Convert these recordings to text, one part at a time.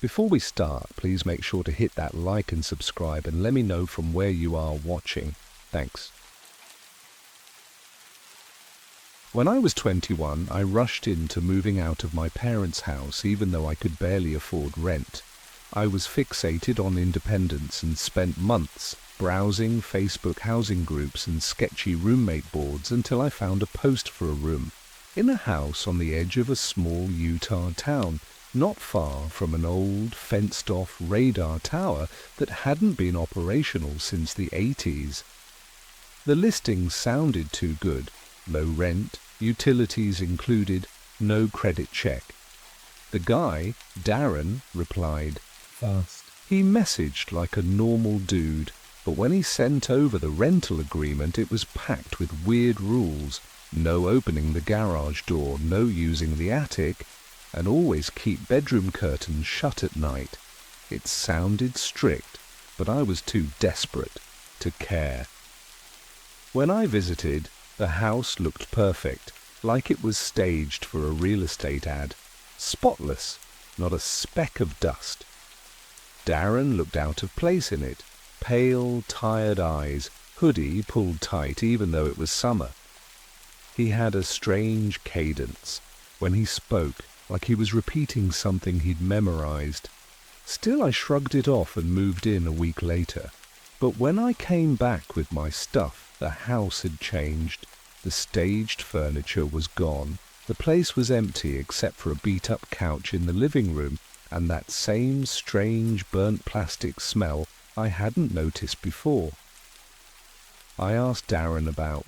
Before we start, please make sure to hit that like and subscribe and let me know from where you are watching. Thanks. When I was 21, I rushed into moving out of my parents' house even though I could barely afford rent. I was fixated on independence and spent months browsing Facebook housing groups and sketchy roommate boards until I found a post for a room in a house on the edge of a small Utah town, not far from an old fenced-off radar tower that hadn't been operational since the 80s. The listing sounded too good. Low rent, utilities included, no credit check. The guy, Darren, replied fast. He messaged like a normal dude, but when he sent over the rental agreement, it was packed with weird rules. No opening the garage door, no using the attic, and always keep bedroom curtains shut at night. It sounded strict, but I was too desperate to care. When I visited, the house looked perfect, like it was staged for a real estate ad. Spotless, not a speck of dust. Darren looked out of place in it. Pale, tired eyes, hoodie pulled tight even though it was summer. He had a strange cadence when he spoke, like he was repeating something he'd memorized. Still, I shrugged it off and moved in a week later. But when I came back with my stuff, the house had changed. The staged furniture was gone. The place was empty except for a beat-up couch in the living room and that same strange burnt plastic smell I hadn't noticed before. I asked Darren about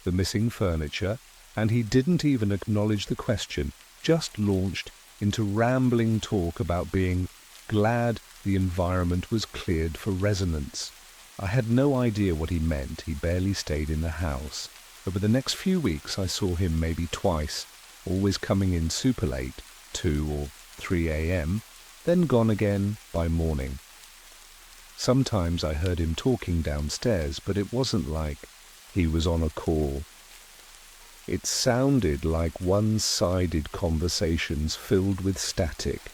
the missing furniture, and he didn't even acknowledge the question, just launched into rambling talk about being glad the environment was cleared for resonance. I had no idea what he meant. He barely stayed in the house. Over the next few weeks I saw him maybe twice, always coming in super late, 2 or 3 a.m., then gone again by morning. Sometimes I heard him talking downstairs, but it wasn't like he was on a call. It sounded like one-sided conversations filled with static.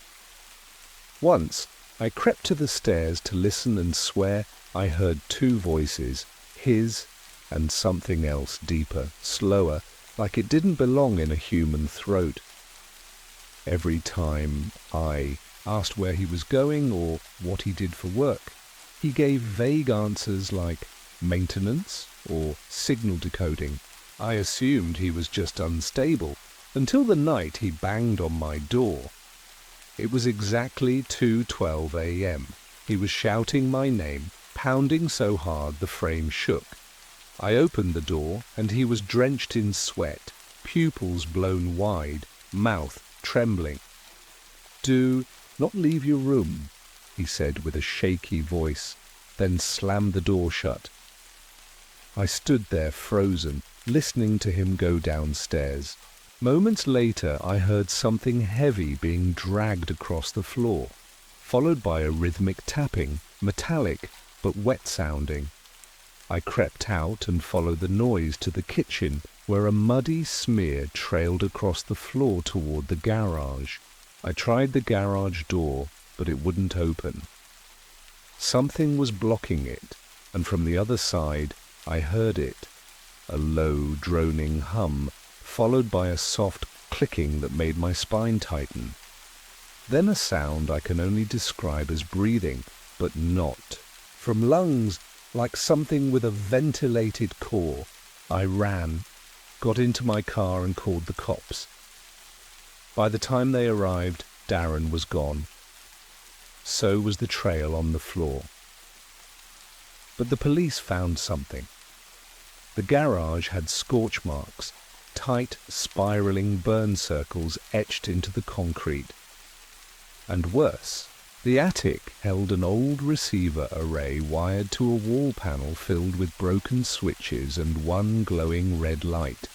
Once, I crept to the stairs to listen and swear I heard 2 voices, his and something else deeper, slower, like it didn't belong in a human throat. Every time I asked where he was going or what he did for work, he gave vague answers like maintenance or signal decoding. I assumed he was just unstable, until the night he banged on my door. It was exactly 2:12 a.m. He was shouting my name, pounding so hard the frame shook. I opened the door, and he was drenched in sweat, pupils blown wide, mouth trembling. "Do not leave your room," he said with a shaky voice, then slammed the door shut. I stood there frozen, listening to him go downstairs. Moments later, I heard something heavy being dragged across the floor, followed by a rhythmic tapping, metallic but wet-sounding. I crept out and followed the noise to the kitchen, where a muddy smear trailed across the floor toward the garage. I tried the garage door, but it wouldn't open. Something was blocking it, and from the other side, I heard it, a low, droning hum, followed by a soft clicking that made my spine tighten. Then a sound I can only describe as breathing, but not. From lungs, like something with a ventilated core. I ran, got into my car and called the cops. By the time they arrived, Darren was gone. So was the trail on the floor. But the police found something. The garage had scorch marks, tight, spiraling burn circles etched into the concrete. And worse, the attic held an old receiver array wired to a wall panel filled with broken switches and one glowing red light.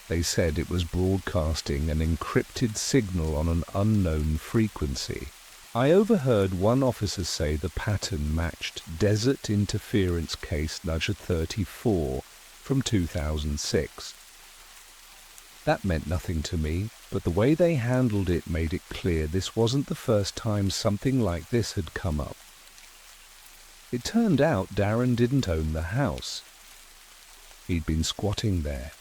They said it was broadcasting an encrypted signal on an unknown frequency. I overheard one officer say the pattern matched Desert Interference Case Nugget 34 from 2006. That meant nothing to me. but the way they handled it made it clear this wasn't the first time something like this had come up. It turned out Darren didn't own the house. He'd been squatting there.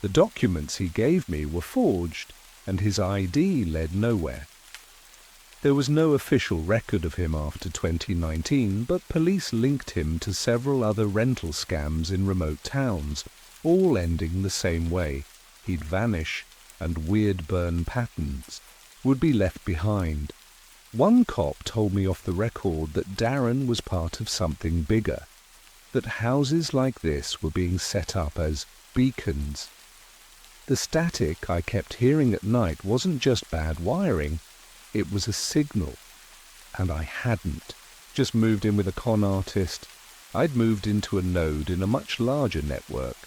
The documents he gave me were forged, and his ID led nowhere. There was no official record of him after 2019, but police linked him to several other rental scams in remote towns, all ending the same way. He'd vanish, and weird burn patterns would be left behind. One cop told me off the record that Darren was part of something bigger, that houses like this were being set up as beacons. The static I kept hearing at night wasn't just bad wiring, it was a signal. And I hadn't just moved in with a con artist. I'd moved into a node in a much larger network.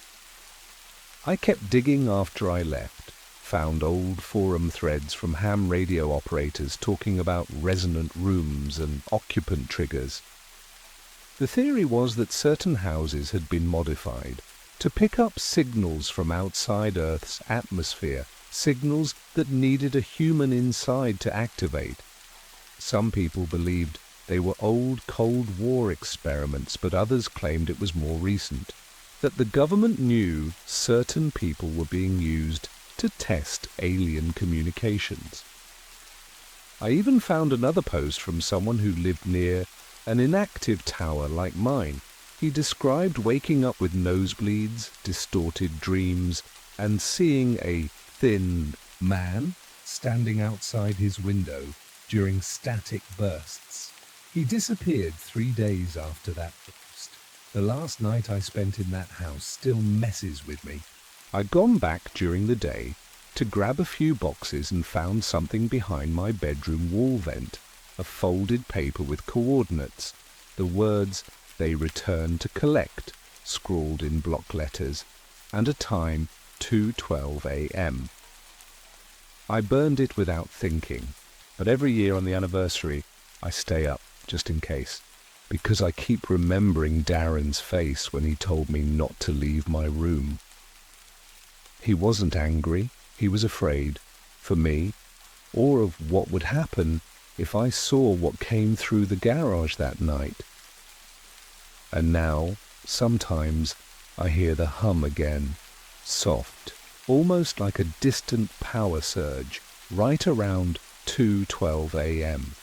I kept digging after I left, found old forum threads from ham radio operators talking about resonant rooms and occupant triggers. The theory was that certain houses had been modified to pick up signals from outside Earth's atmosphere, signals that needed a human inside to activate. Some people believed they were old Cold War experiments, but others claimed it was more recent, that the government knew certain people were being used to test alien communications. I even found another post from someone who lived near an inactive tower like mine. He described waking up with nosebleeds, distorted dreams, and seeing a thin man standing outside his window during static bursts. He disappeared 3 days after that post. The last night I spent in that house still messes with me. I'd gone back during the day to grab a few boxes and found something behind my bedroom wall vent, a folded paper with coordinates, the words "They return to collect" scrawled in block letters, and a time 2:12 a.m. I burned it without thinking, but every year on the anniversary I stay up just in case, because I keep remembering Darren's face when he told me not to leave my room. He wasn't angry, he was afraid, for me, or of what would happen if I saw what came through the garage that night. And now, sometimes, I hear the hum again, soft, almost like a distant power surge, right around 2:12 a.m.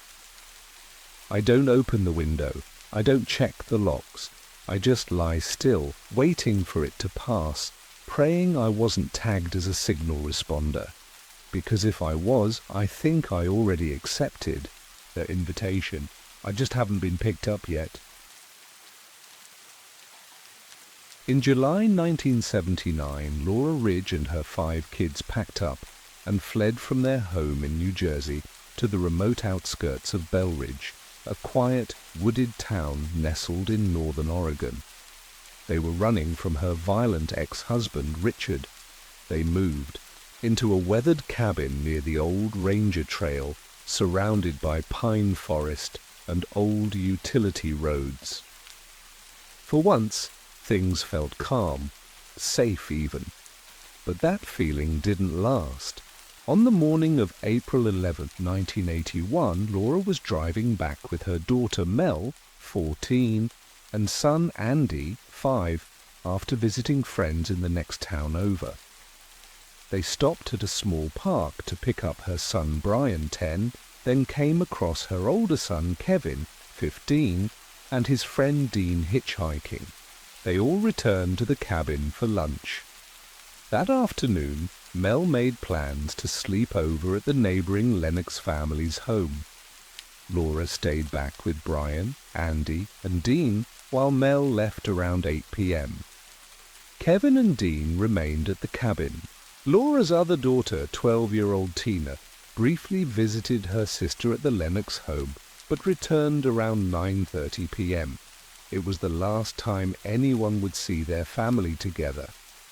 I don't open the window, I don't check the locks, I just lie still, waiting for it to pass, praying I wasn't tagged as a signal responder, because if I was, I think I already accepted their invitation. I just haven't been picked up yet. In July 1979, Laura Ridge and her 5 kids packed up and fled from their home in New Jersey to the remote outskirts of Belridge, a quiet, wooded town nestled in northern Oregon. They were running from her violent ex-husband, Richard. They moved into a weathered cabin near the old ranger trail, surrounded by pine forest and old utility roads. For once, things felt calm, safe even. But that feeling didn't last. On the morning of April 11, 1981, Laura was driving back with her daughter Mel, 14, and son Andy, 5, after visiting friends in the next town over. They stopped at a small park to pick up her son Brian, 10, then came across her older son Kevin, 15, and his friend Dean hitchhiking. They all returned to the cabin for lunch. That afternoon, Mel made plans to sleep over at the neighboring Lennox family's home. Laura stayed back with Brian, Andy, and Dean while Mel left around 8 p.m. Kevin and Dean remained at the cabin. Laura's other daughter, 12-year-old Tina, briefly visited her sister at the Lennox home, but returned around 9:30 p.m. It was the last time anyone would see their family together.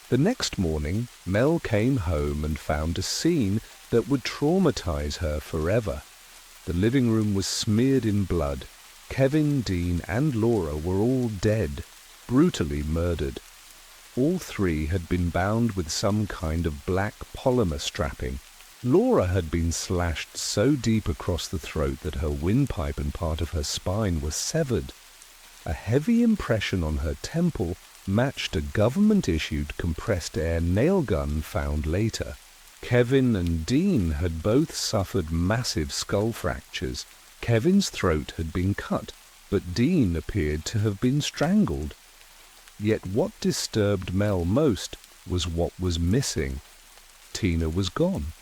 The next morning, Mel came home and found a scene that would traumatize her forever. The living room was smeared in blood. Kevin, Dean, and Laura were all dead, brutally murdered. All 3 had been bound with some kind of black polymer strapping. Laura had been slashed so deep across the throat that her windpipe and part of her spine were severed. A heavy impression on her temple matched a government-issued compressed air nail gun found later. Kevin and Dean had both suffered massive skull fractures. Kevin's throat had been cut, but Dean appeared to have been strangled. Yet what disturbed Mel most was what was missing. Tina was gone.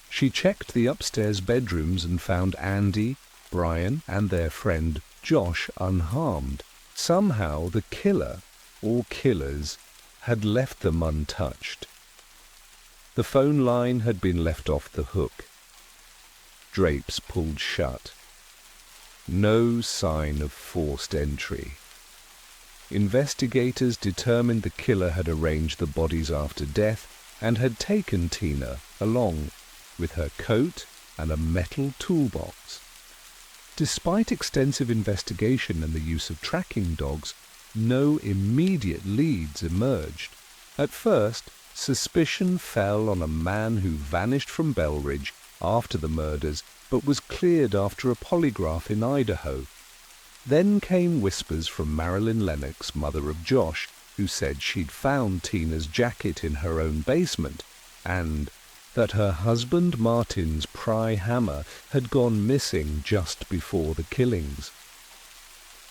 She checked the upstairs bedrooms and found Andy, Brian, and their friend Josh unharmed. Somehow the killer, or killers, had left them untouched. The phone line had been left off the hook. Drapes pulled shut. No sign of forced entry. Investigators determined the killer had arranged the bodies after death and had taken Tina along with her coat and a metal toolbox. Despite extensive investigation and the use of tracking dogs, no immediate leads emerged. At first, suspicion fell on a man who vanished from Belridge after the murders but was cleared after a polygraph in Idaho. Then came whispers from Marilyn Lennox, mother of Josh, who said she'd found Tina's jacket in her own basement and that her husband Martin's pry hammer had gone missing just before the killings.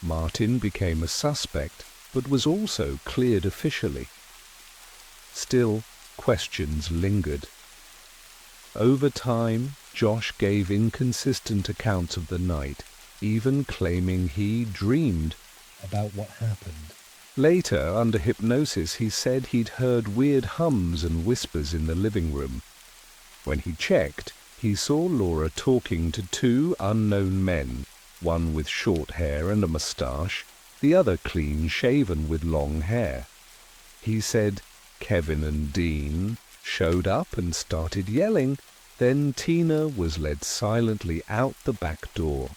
Martin became a suspect, but was also cleared officially. Still, questions lingered. Over time, Josh gave inconsistent accounts of the night, even claiming he dreamed about what happened. Later, under hypnosis, he said he'd heard weird hums and whispers in the living room. When he checked, he saw Laura talking to two unknown men, one with short hair and a moustache, the other clean-shaven with long hair. He said Kevin and Dean showed up and started yelling. Then Tina was led silently out the back door.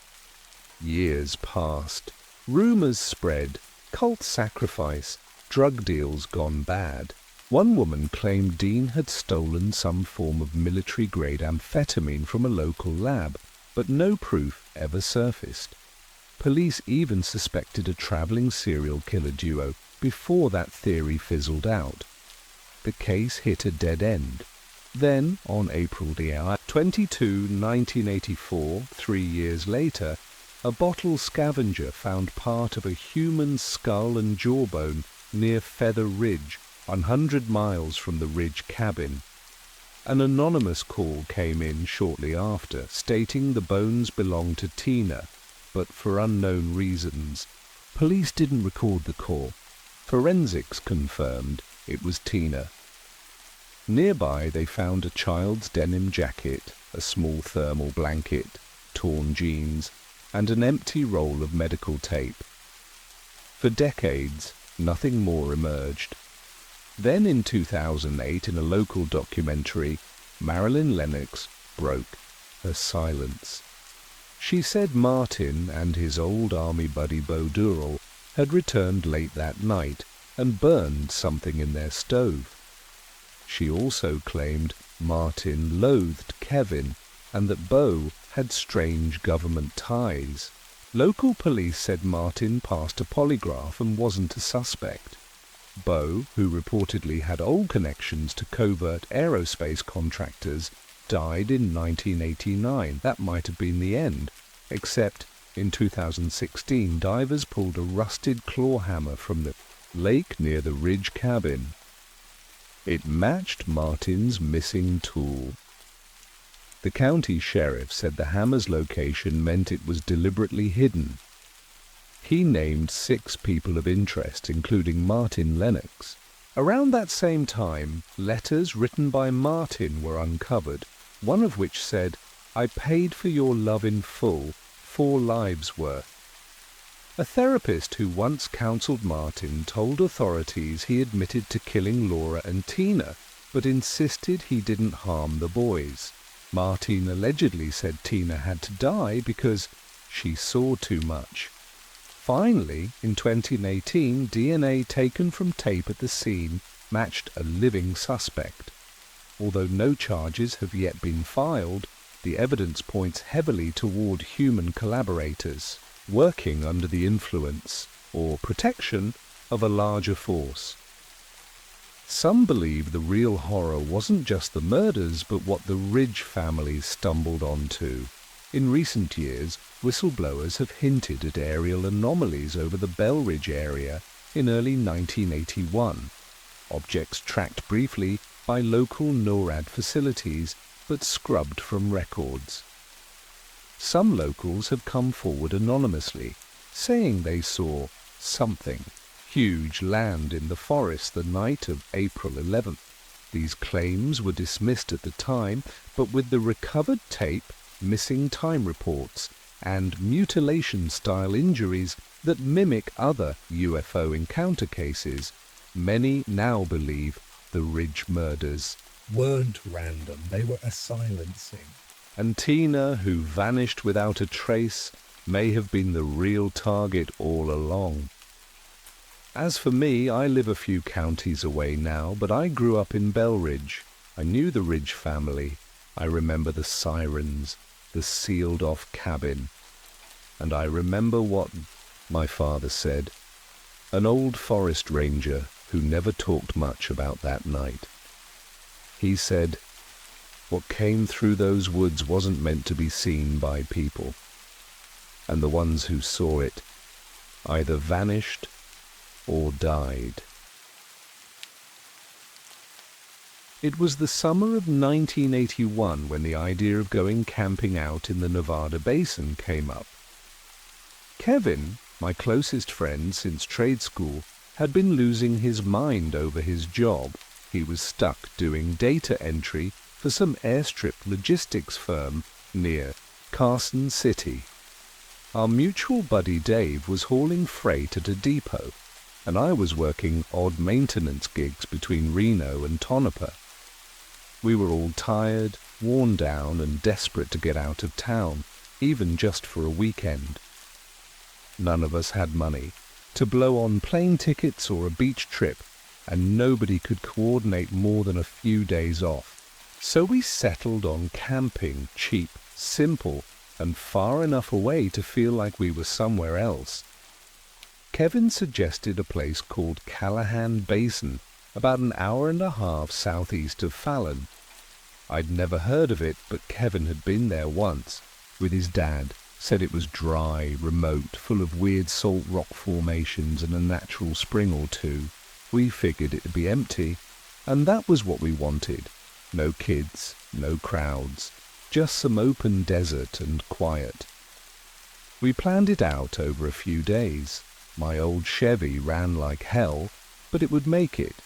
Years passed. Rumors spread. Cult sacrifice. Drug deals gone bad. One woman claimed Dean had stolen some form of military-grade amphetamine from a local lab, but no proof ever surfaced. Police even suspected a traveling serial killer duo before that theory fizzled out. The case hit a dead end. Then, on April 22, 1984, 3 years later, a bottle scavenger found part of a human skull and jawbone near Feather Ridge, 100 miles from the Ridge cabin. An anonymous call came in shortly after, stating the bones belonged to Tina, but for unknown reasons. Police didn't record the call. Forensics confirmed it was Tina. Nearby they found a child's denim jacket, a small thermal blanket, torn jeans, and an empty roll of medical tape. For decades, nothing more emerged. Then in 2008, in a local documentary, Marilyn Lennox broke her silence. She said Martin and his old army buddy Bo Durrell had returned late that night and burned something in their stove. She also claimed Martin loathed Kevin and that Bo had strange government ties. Local police said Martin passed a polygraph and wasn't a suspect. Bo, who reportedly had old connections to covert aerospace contractors, died in 1989. That might have been the end, except in 2016 divers pulled a rusted claw hammer from the lake near the Ridge cabin. It matched Martin's missing tool. The county sheriff said the hammer's location meant it was deliberately hidden. He named 6 people of interest, including Martin Lennox. Around that same time, letters written by Martin were uncovered, one of which said, "I paid for your love in full, 4 lives worth." A therapist who once counseled Martin told authorities he admitted to killing Laura and Tina, but insisted he didn't harm the boys. Martin allegedly said Tina had to die because she saw too much. Finally, in 2018, DNA taken from tape at the scene matched a living suspect. Although no charges have yet been filed, the evidence points heavily toward human collaborators working under the influence or protection of a larger force. Some believe the real horror wasn't just the murders, but what the Ridge family stumbled onto. In recent years, whistleblowers have hinted at aerial anomalies over the Bell Ridge area in early 1981. Objects tracked briefly by local NORAD facilities, but scrubbed from records. Some locals have come forward anonymously, saying they saw something huge land in the forest the night of April 11th. These claims were dismissed at the time, but with the recovered tape, missing time reports, and mutilation-style injuries that mimic other UFO encounter cases, many now believe the Ridge murders weren't random, they were a silencing. And Tina, who vanished without a trace, may have been the real target all along. As for me, I live a few counties away now, but I grew up in Bell Ridge. I knew the Ridge family. I remember the sirens, the sealed-off cabin. And I remember what my father said, an old forest ranger who never talked much about that night. He said, what came through those woods wasn't meant to be seen by people. And the ones who saw it either vanished or died. It was the summer of 1981 when the idea of going camping out in the Nevada basin came up. Kevin, my closest friend since trade school, had been losing his mind over his job. He was stuck doing data entry for some airstrip logistics firm near Carson City. Our mutual buddy Dave was hauling freight at a depot, and I was working odd maintenance gigs between Reno and Tonopah. We were all tired, worn down, and desperate to get out of town, even just for a weekend. None of us had money to blow on plane tickets or a beach trip, and nobody could coordinate more than a few days off. So we settled on camping, cheap, simple, and far enough away to feel like we were somewhere else. Kevin suggested a place called Callahan Basin, about an hour and a half southeast of Fallon. I'd never heard of it, but Kevin had been there once, with his dad, said it was dry, remote, full of weird salt rock formations and a natural spring or two. We figured it'd be empty, and that was what we wanted. No kids, no crowds, just some open desert and quiet. We planned it out over a few days. My old Chevy ran like hell, but it would make it.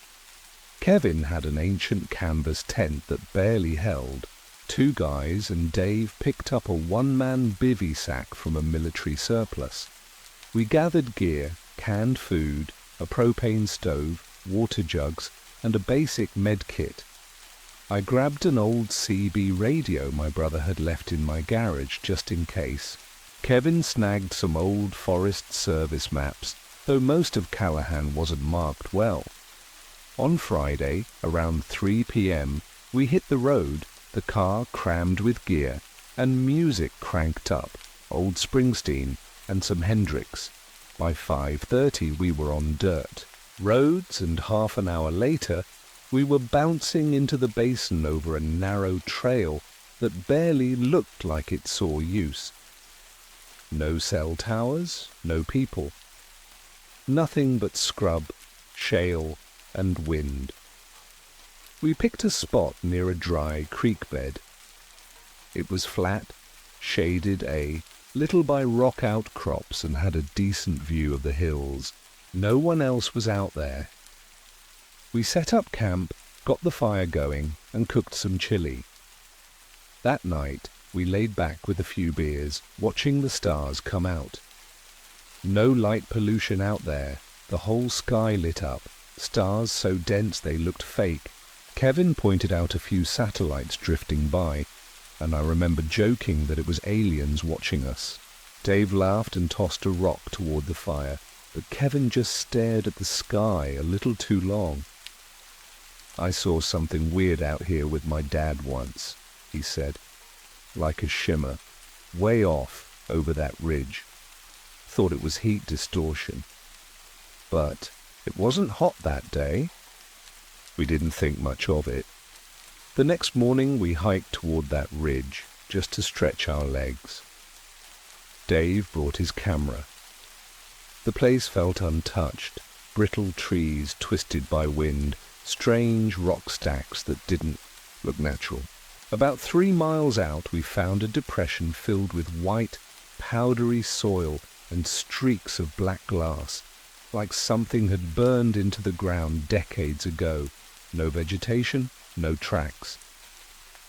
Kevin had an ancient canvas tent that barely held. 2 guys and Dave picked up a one-man bivvy sack from a military surplus. We gathered gear, canned food, a propane stove, water jugs, and a basic med kit. I grabbed an old CB radio my brother had left in my garage just in case. Kevin snagged some old Forest Service maps, though most of Callahan wasn't marked well. On Friday, around 3 p.m., we hit the road, the car crammed with gear, and music cranked up, old Springsteen and some Hendrix. By 5:30 we were on dirt roads, and half an hour later we were bouncing into the basin over a narrow trail that barely looked like it saw use. No cell towers, no people. Nothing but scrub, shale, and wind. We picked a spot near a dry creek bed. It was flat, shaded a little by rock outcrops, and had a decent view of the hills. No one else was out there. We set up camp, got the fire going, and cooked some chili. That night, we laid back with a few beers, watching the stars come out. No light pollution out there, the whole sky lit up, stars so dense they looked fake. Kevin pointed out a few satellites drifting by, and I remember joking that it was aliens watching us. Dave laughed and tossed a rock toward the fire, but Kevin just stared at the sky a little too long. "I saw something weird out here with my dad once," he said, "like a shimmer, way off over that ridge. Thought it was heat distortion. But it wasn't hot that day." We didn't think much of it. The next morning we hiked toward that ridge, just to stretch our legs. Dave brought his camera. The place felt untouched, brittle trees twisted by wind, strange rock stacks that didn't look natural. About 3 miles out we found a depression filled with white, powdery soil and streaks of black glass, like something had burned into the ground decades ago. No vegetation, no tracks.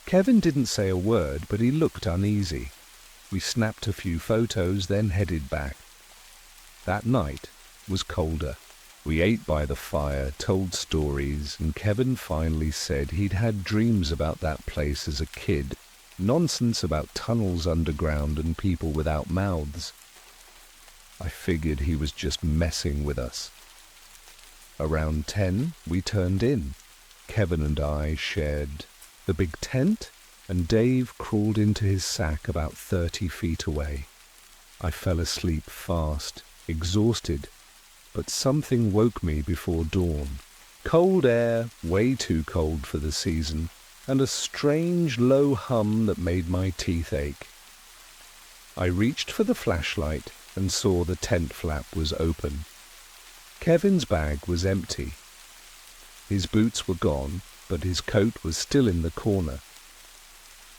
Kevin didn't say a word, but he looked uneasy. We snapped a few photos, then headed back. That night was colder. We ate by the fire, told stories, and Kevin finally said he'd had dreams about that place as a kid. Nonsense about tunnels underground and people without mouths. I figured he was just messing with us. Around 10, we turned in. Kevin and I shared the big tent, and Dave crawled into his sack about 30 feet away. I fell asleep fast, exhausted, but something woke me before dawn. Cold air, way too cold for the season, and a strange low hum that made my teeth ache. I reached for the flashlight and saw the tent flap was open. Kevin's bag was empty. His boots were gone, but his coat was still in the corner.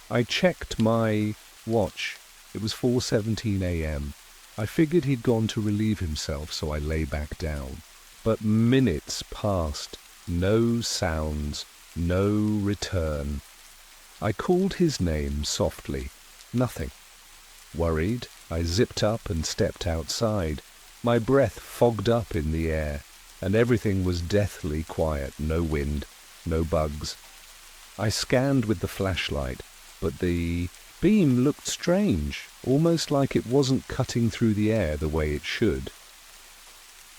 I checked my watch. It was 4:17 a.m. I figured he'd gone to relieve himself, so I lay back down. But minutes passed. No sounds, no return. I called his name softly. Nothing. Worried, I zipped up and stepped outside. My breath fogged up in the air, and everything was deathly quiet. No wind, no bugs. I scanned with the flashlight, but the beam looked strange, almost like it wasn't cutting through the air the way it should.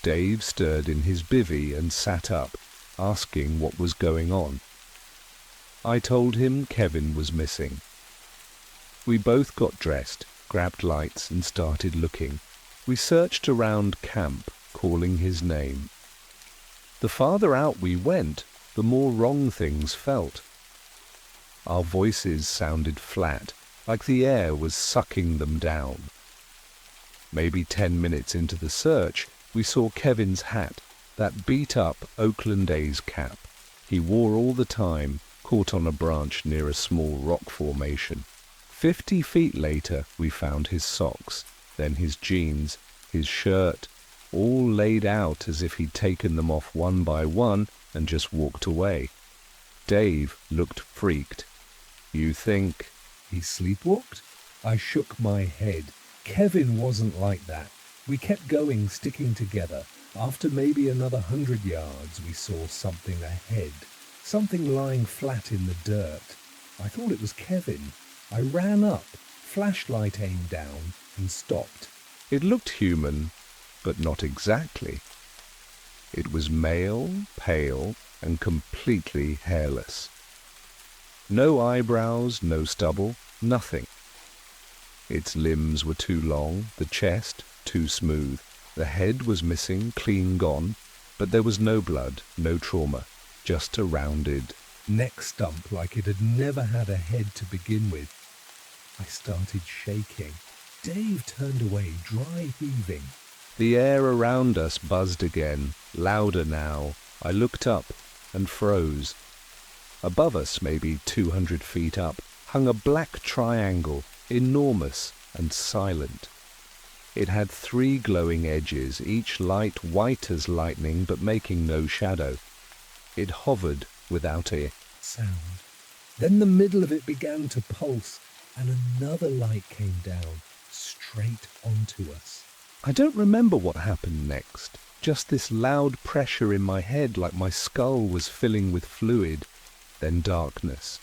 Dave stirred in his bivvy and sat up, asking what was going on. I told him Kevin was missing. We both got dressed, grabbed lights, and started looking. We searched around camp, calling his name. The farther out we went, the more wrong things felt. Our voices sounded flat, like the air was sucking them down. Maybe 10 minutes into the search, we saw Kevin's hat, that beat-up Oakland A's cap. He wore all the time, caught on a branch near a small rock formation. 50 feet later, we found his socks, then his jeans, his shirt, all laid out as if he'd taken them off one by one and just walked away. Dave looked freaked. "You think He sleepwalked? I shook my head. Kevin wasn't like that. We kept going, sticking together. After maybe another 100 yards, we saw something ahead. Something lying flat in the dirt. I thought it was Kevin. I ran up, flashlight aimed down, and stopped. It looked human, but not exactly. It was male, pale, and completely hairless. No eyebrows, no stubble, nothing. Its limbs were too long, the chest too smooth. The head was missing, clean gone, but there was no blood, no trauma, just a rounded neck stump like it had never had a head to begin with. I started shaking. Dave turned away, dry heaving. The air around us buzzed again, louder now. I looked up and froze. Above us, maybe 200 feet up, hung a black triangle, enormous and silent. It had 3 glowing edges, each light white as lightning, but making no shadow. It hovered without a sound. Then the middle of it began to pulse, and another light came down, straight onto us. I don't remember what happened next. Just this loud pressure in my head like my skull was filling with fluid. Then darkness.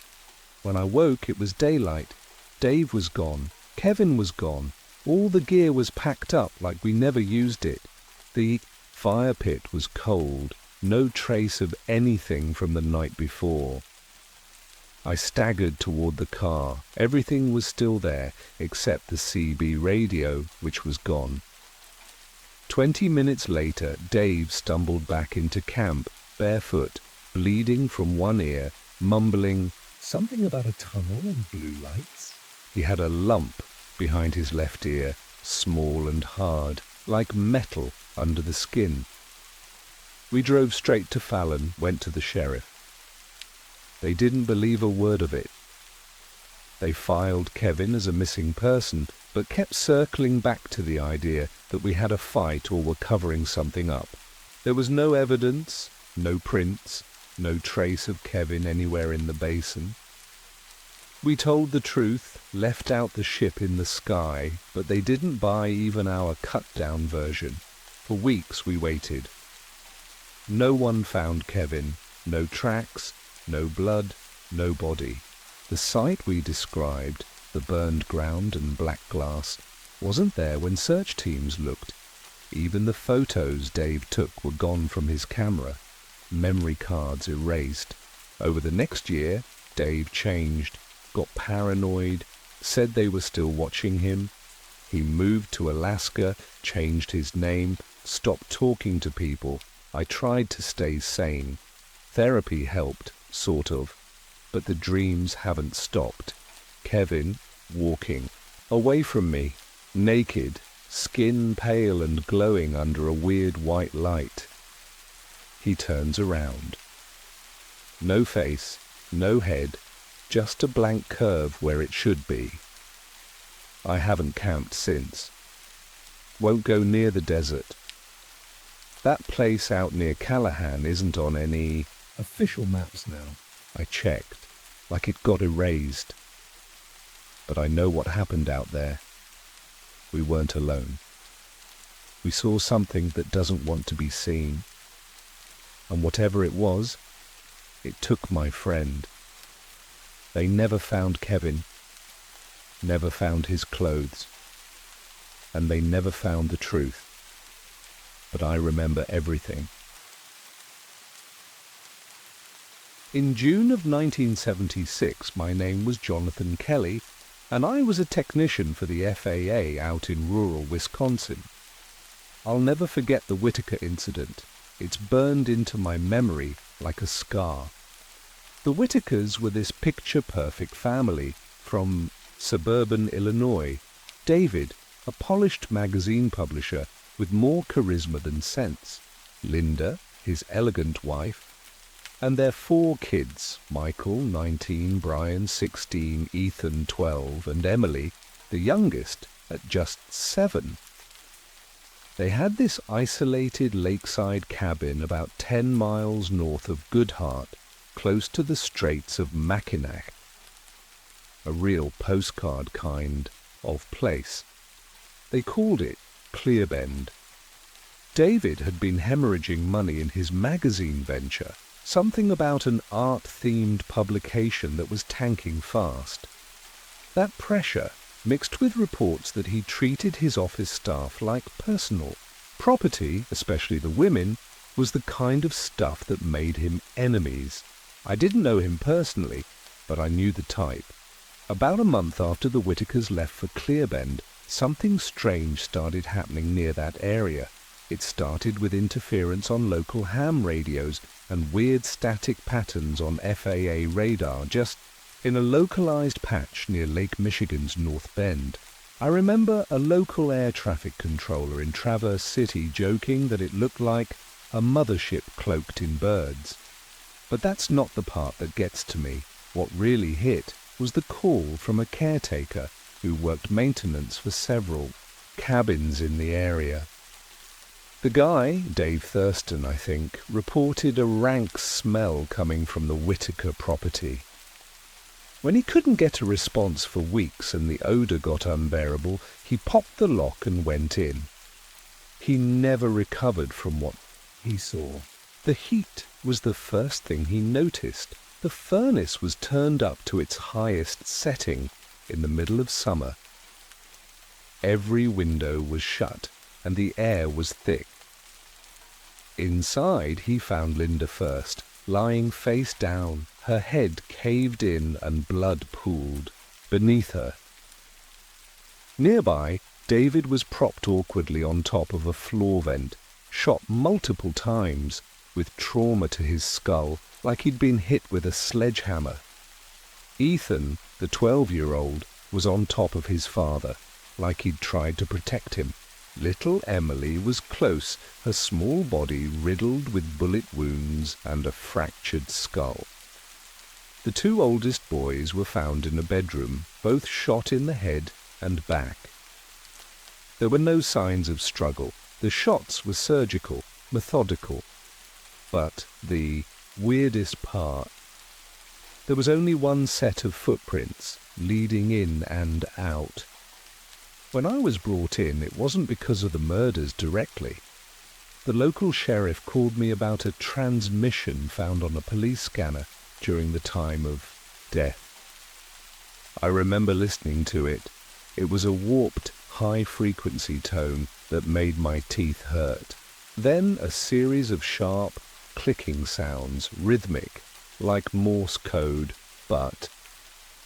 When I woke, it was daylight. Dave was gone. Kevin was gone. All the gear was packed up like we never used it. The fire pit was cold, No trace of anything from the night before. I staggered toward the car. Everything was still there, except the CB radio, which was gone. 20 minutes later, Dave stumbled back into camp, barefoot, bleeding from one ear, mumbling Something about a tunnel and blue lights. he had a lump behind his left ear, small and hard, like metal under the skin. We drove straight to Fallon, went to the sheriff. They didn't believe a word of it. They filed Kevin as a missing person, but kept circling back to the idea that we had a fight or were covering something up. There was no evidence, no prints, no trace of Kevin anywhere in the basin. We told the truth, left out the ship in the sky, but they didn't buy even our cut-down version. For weeks we waited. No one found Kevin. No tracks, no blood, no body. The site we described, the burned ground and black glass, wasn't there when search teams looked. Even the photos Dave took were gone from his camera, memory cards erased. Over the next year, Dave changed, got paranoid, said they were still watching him. He moved to Alaska, changed his name, stopped talking to people. I tried to stay sane. Therapy helped, sort of, but the dreams haven't stopped. Kevin, walking, away from me, naked, skin pale and glowing under a weird white light. He turns around. No face, no head, just a blank curve where it should be. I haven't camped since. Won't go near the desert. That place out near Callahan isn't on any Official maps now. I checked, like it got erased. But I know what happened out there. We weren't alone. We saw something that doesn't want to be seen. And whatever it was, it took my friend. They never found Kevin, never found his clothes, and they never found the truth. But I remember everything. In June of 1976, my name was Jonathan Kelly, and I was a technician for the FAA out in rural Wisconsin. I'll never forget the Whitaker incident. It's burned into my memory like a scar. The Whitakers were this picture-perfect family from suburban Illinois. David, a polished magazine publisher with more charisma than sense. Linda, his elegant wife, and their 4 kids, Michael, 19, Brian, 16, Ethan, 12, and Emily, the youngest, at just 7. They had this isolated lakeside cabin about 10 miles north of Goodhart, close to the Straits of Mackinac. A real postcard kind of place. They called it Clearbend. David had been hemorrhaging money in his magazine venture, something about an art-themed publication that was tanking fast. That pressure, mixed with reports that he treated his office staff like personal property, especially the women, was the kind of stuff that made him enemies. I didn't know him personally, but I knew the type. About a month after the Whitakers left for Clearbend, something strange started happening near that area. It started with interference on local ham radios and weird static patterns on FAA radar just in a localized patch near Lake Michigan's North Bend. I remember a local air traffic controller in Traverse City joking that it looked like a mothership cloaked in birds. But that's not the part that gets to me. What really hit was the call from a caretaker who worked maintenance for several cabins in the area. The guy, Dave Thurston, I think, reported a rank smell coming from the Whitaker property. When he couldn't get a response for weeks and the odor got unbearable, he popped the lock and went in. He never recovered from what he saw. The heat was the first thing he noticed. The furnace was turned up to its highest setting in the middle of summer. Every window was shut and the air was thick. Inside, he found Linda first, lying face down, her head caved in and blood pooled beneath her. Nearby, David was propped awkwardly on top of a floor vent, shot multiple times, with trauma to his skull, like he'd been hit with a sledgehammer. Ethan, the 12-year-old, was on top of his father, like he'd tried to protect him. Little Emily was close, her small body riddled with bullet wounds and a fractured skull. The two oldest boys were found in a bedroom, both shot in the head and back. There were no signs of struggle. The shots were surgical, methodical. But the weirdest part, there was only one set of footprints leading in and out. When I was brought in, it wasn't because of the murders directly. The local sheriff called me about a transmission found on a police scanner during the time of death. I remember listening to it. It was a warped, high-frequency tone that made my teeth hurt. Then a series of sharp, clicking sounds, rhythmic, like Morse code, but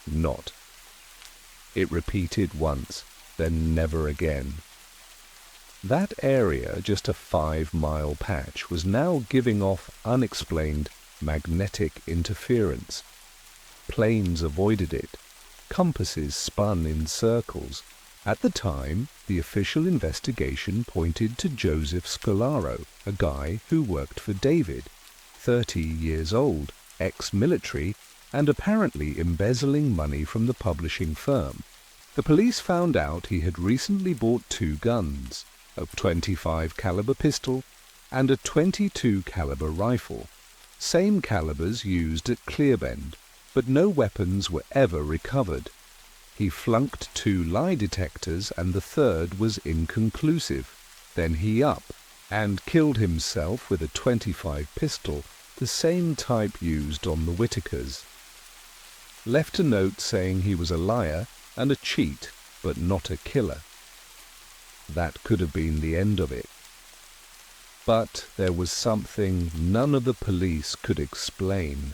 not. It repeated once, then never again. That area, just a 5-mile patch, was now giving off unexplained magnetic interference. Planes avoided it. Compasses spun in circles. At the time, the official investigation pointed to Joseph Scolaro, a guy who worked for David, 30 years old, ex-military, and apparently embezzling money from the publishing firm. The police found out he had recently bought 2 guns, a .25 caliber pistol and a .22 caliber rifle, same calibers used at Clearbend, but no weapons were ever recovered. He flunked 2 lie detectors and the third was inconclusive. Then he upped and killed himself with a .25 pistol, the same type used on the Whitakers. Left a note saying he was a liar and a cheat, but not a killer. That could have been the end of it. But there was something none of the police could explain.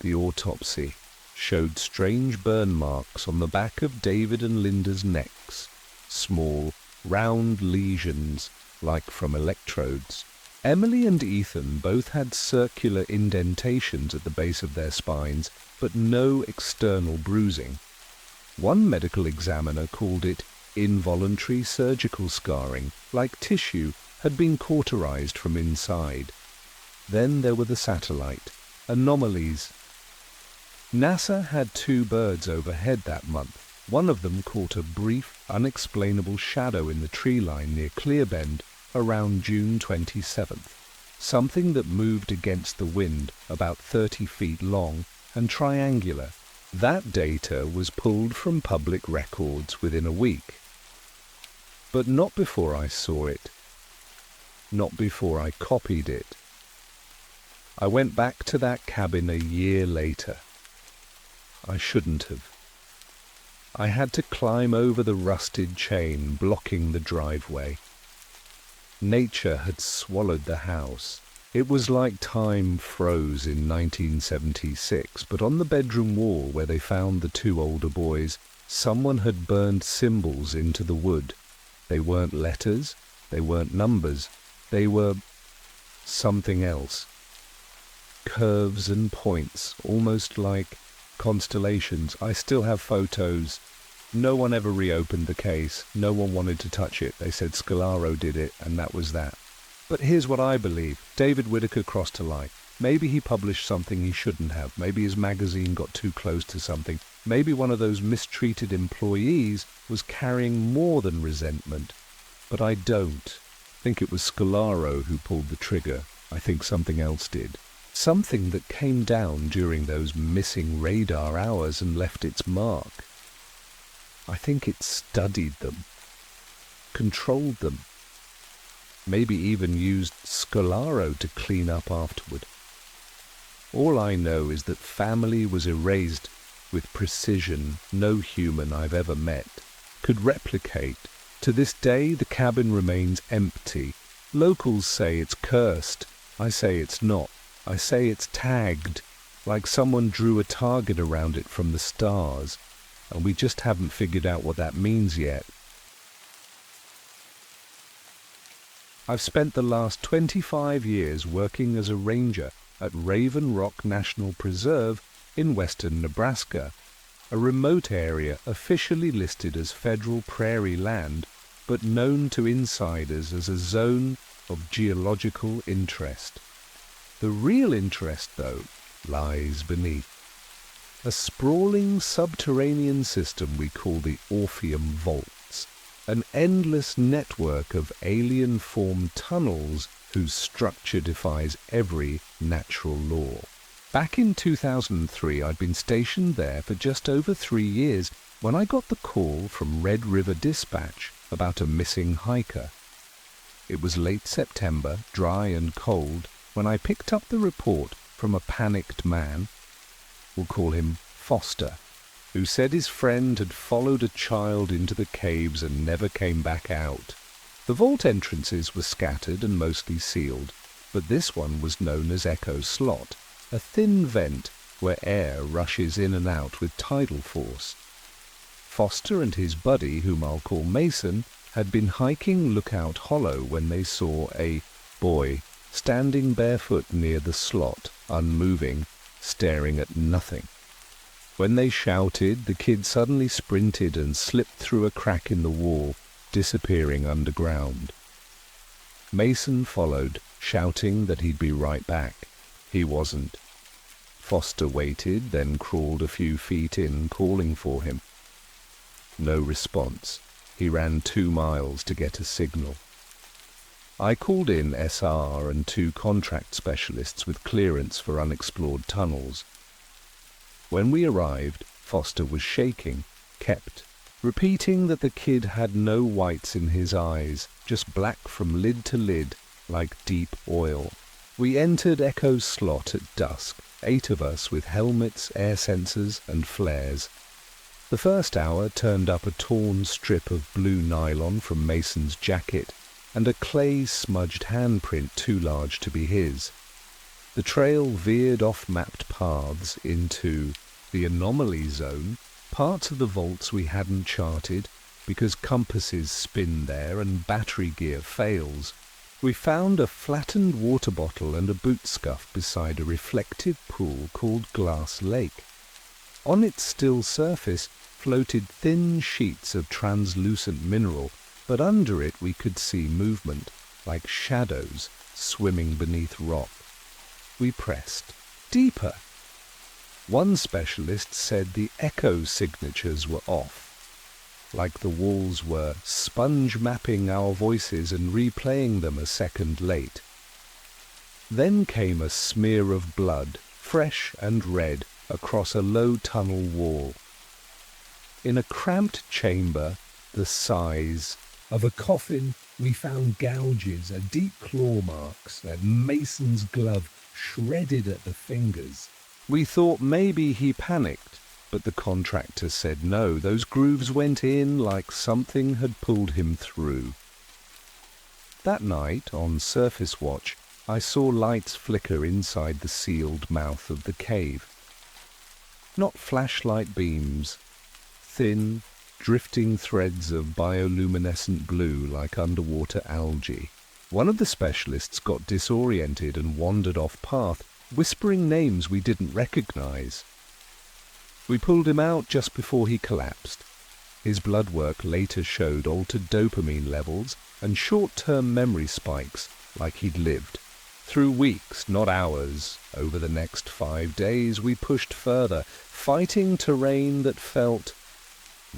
The autopsy showed strange burn marks on the back of David and Linda's necks, small, round lesions like from electrodes. Emily and Ethan both had circular indentations at the base of their spines, but no external bruising. One medical examiner called it involuntary surgical scarring, like tissue had been cauterized from inside. Then there were the satellite anomalies. NASA had 2 birds overhead that month. One of them caught a brief, unexplainable shadow in the tree line near Clearbend around June 27th, something that moved against the wind about 30 feet long and triangular. That data was pulled from public records within a week. But not before I saw it. Not before I copied it. I went back to that cabin a year later. I shouldn't have. I had to climb over the rusted chain blocking the driveway. Nature had swallowed the house. It was like time froze in 1976, but on the bedroom wall where they found the 2 older boys, someone had burned symbols into the wood. They weren't letters, they weren't numbers, they were something else. Curves and points, almost like constellations. I still have photos. No one ever reopened the case. No one wanted to touch it. They said Scolaro did it, and that was that. But here's what I believe. David Whitaker crossed a line. Maybe he published something he shouldn't have. Maybe his magazine got too close to something. Maybe one of those mistreated employees was carrying more than resentment. But I don't think it was Scolaro who pulled the trigger. I think something else did. Something that came down during those missing radar hours and left its mark. I think it studied them, controlled them, maybe even used Scolaro to clean up afterward. All I know is that family was erased with precision no human I've ever met could replicate. To this day, the cabin remains empty, Locals say it's cursed. I say it's not. I say it's tagged, like someone drew a target around it from the stars, and we just haven't figured out what that means yet. I've spent the last 25 years working as a ranger at Raven Rock National Preserve in western Nebraska, a remote area officially listed as federal prairie land, but known to insiders as a zone of geological interest. The real interest, though, lies beneath. A sprawling subterranean system we call the Orpheum Vaults, an endless network of alien-formed tunnels whose structure defies every natural law. Back in 2003, I'd been stationed there for just over 3 years when I got the call from Red River Dispatch about a missing hiker. It was late September, dry and cold, when I picked up the report from a panicked man, we'll call him Foster, who said his friend had followed a child into the caves and never came back out. The vault entrances were scattered and mostly sealed, but this one was known as Echo Slot, a thin vent where air rushes in and out with tidal force. Foster and his buddy, whom I'll call Mason, had been hiking Lookout Hollow when they saw a boy standing barefoot near the slot, unmoving, staring at nothing. When they shouted, the kid suddenly sprinted and slipped through a crack in the wall, disappearing underground. Mason followed, shouting that he'd be right back. He wasn't. Foster waited, then crawled a few feet in, calling for him. No response. He ran 2 miles to get a signal. I called in SR and 2 contract specialists with clearance for unexplored tunnels. When we arrived, Foster was shaking, kept, repeating that the kid had no whites in his eyes, just black from lid to lid, like deep oil. We entered Echo's slot at dusk, 8 of us with helmets, air sensors, and flares. The first hour turned up a torn strip of blue nylon from Mason's jacket, and a clay-smudged handprint too large to be his. The trail veered off mapped paths into the anomaly zone, parts of the vaults we hadn't charted because compasses spin there and battery gear fails. We found a flattened water bottle and a boot scuff beside a reflective pool called Glass Lake. On its still surface floated thin sheets of translucent mineral, but under it we could see movement, like shadows swimming beneath rock. We pressed deeper. One specialist said the echo signatures were off, like the walls were sponge mapping our voices and replaying them a second late. Then came a smear of blood, fresh and red, across a low tunnel wall. In a cramped chamber, the size Of a coffin, we found gouges and deep claw marks and Mason's glove shredded at the fingers. We thought maybe he panicked, but the contractor said no, those grooves went in like something had pulled him through. That night, on surface watch, I saw lights flicker inside the sealed mouth of the cave. Not flashlight beams, thin, drifting threads of bioluminescent blue like underwater algae. One of the specialists got disoriented and wandered off path, whispering names we didn't recognize. We pulled him out just before he collapsed. His blood work later showed altered dopamine levels and short-term memory spikes like he'd lived. Through weeks, not hours, over the next 5 days we pushed further, fighting terrain that felt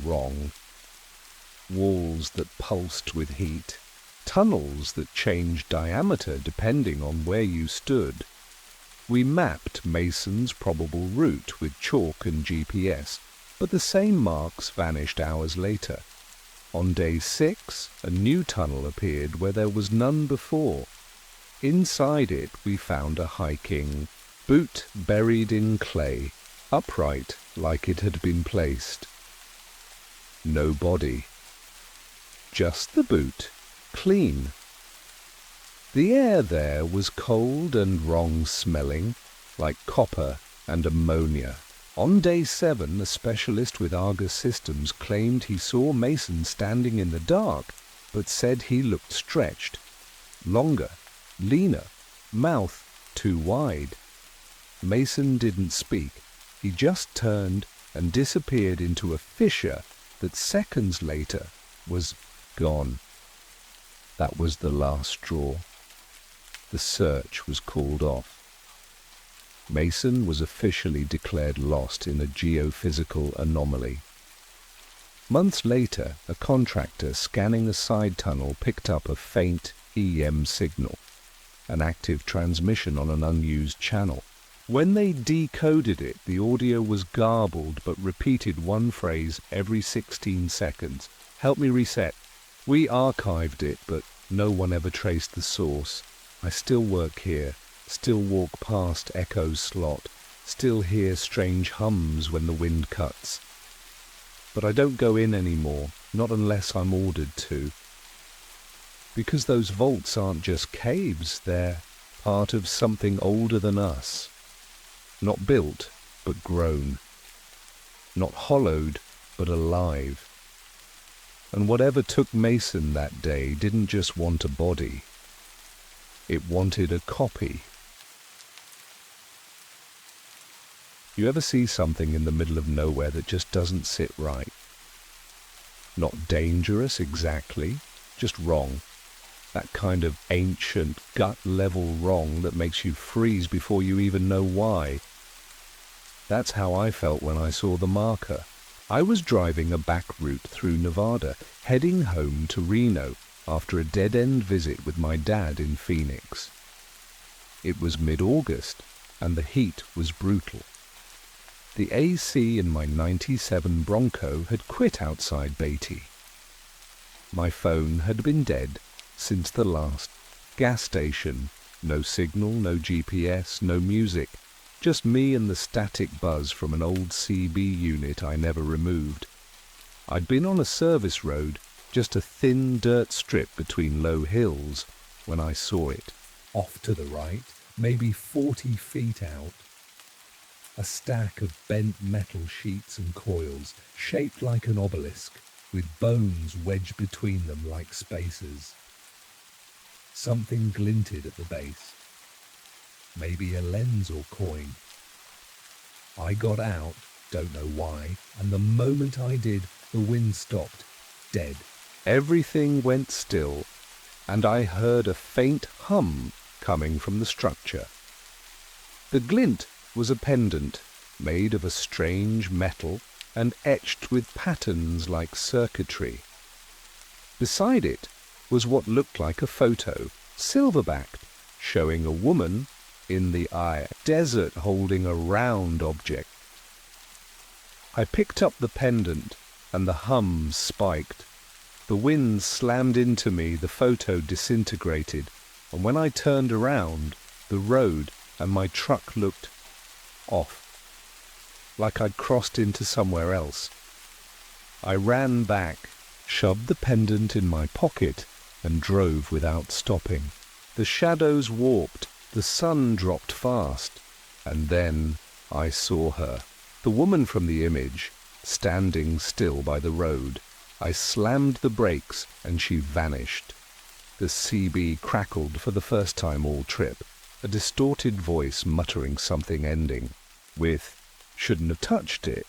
wrong. Walls that pulsed with heat, tunnels that changed diameter depending on where you stood. We mapped Mason's probable route with chalk and GPS, but the same marks vanished hours later. On day 6, a new tunnel appeared where there was none before. Inside it we found a hiking boot buried in clay, upright like it had been placed. No body. Just the boot, clean. The air there was cold and wrong-smelling, like copper and ammonia. On day 7, a specialist with Argus Systems claimed he saw Mason standing in the dark, but said he looked stretched, longer, leaner, mouth too wide. Mason didn't speak. He just turned and disappeared into a fissure that seconds later was gone. That was the last straw. The search was called off. Mason was officially declared lost in a geophysical anomaly. Months later, a contractor scanning a side tunnel picked up a faint EM signal, an active transmission on an unused channel. When they decoded it, the audio was garbled but repeated one phrase every 16 seconds. "Help me reset." We archived it, but no one ever traced the source. I still work here, still walk past Echo's slot, still hear strange hums when the wind cuts. But I don't go in anymore, not unless I'm ordered to. Because those vaults aren't just caves, they're part of something older than us. Not built, but grown. Not hollowed, but alive. And whatever took Mason that day didn't just want a body. It wanted a copy. You ever see something in the middle of nowhere that just doesn't sit right? Not dangerous exactly, just wrong. That kind of ancient, gut-level wrong that makes you freeze before you even know why. That's how I felt when I saw the marker. I was driving a back route through Nevada, heading home to Reno after a dead-end visit with my dad in Phoenix. It was mid-August, and the heat was brutal. The AC in my '97 Bronco had quit outside Beatty. My phone had been dead since the last gas station. No signal, no GPS, no music. Just me and the static buzz from an old CB unit I never removed. I'd been on a service road, just a thin dirt strip between low hills, when I saw it. Off to the right, maybe 40 feet out, a stack of bent metal sheets and coils, shaped like an obelisk, with bones wedged between them like spacers. Something glinted at the base. Maybe a lens or coin. I got out, don't know why, and the moment I did, the wind stopped, dead. Everything went still, and I heard a faint hum coming from the structure. The glint was a pendant made of a strange metal and etched with patterns like circuitry. Beside it was what looked like a photo, silver-backed, showing a woman in the desert holding a round object. I picked up the pendant and the hum spiked. The wind slammed into me, the photo disintegrated, and when I turned around, the road and my truck looked off, like I'd crossed into somewhere else. I ran back, shoved the pendant in my pocket, and drove without stopping. The shadows warped, the sun dropped fast, and then I saw her, the woman from the image, standing still by the road. I slammed the brakes, and she vanished. The CB crackled for the first time all trip, a distorted voice muttering something ending with, "Shouldn't have touched it."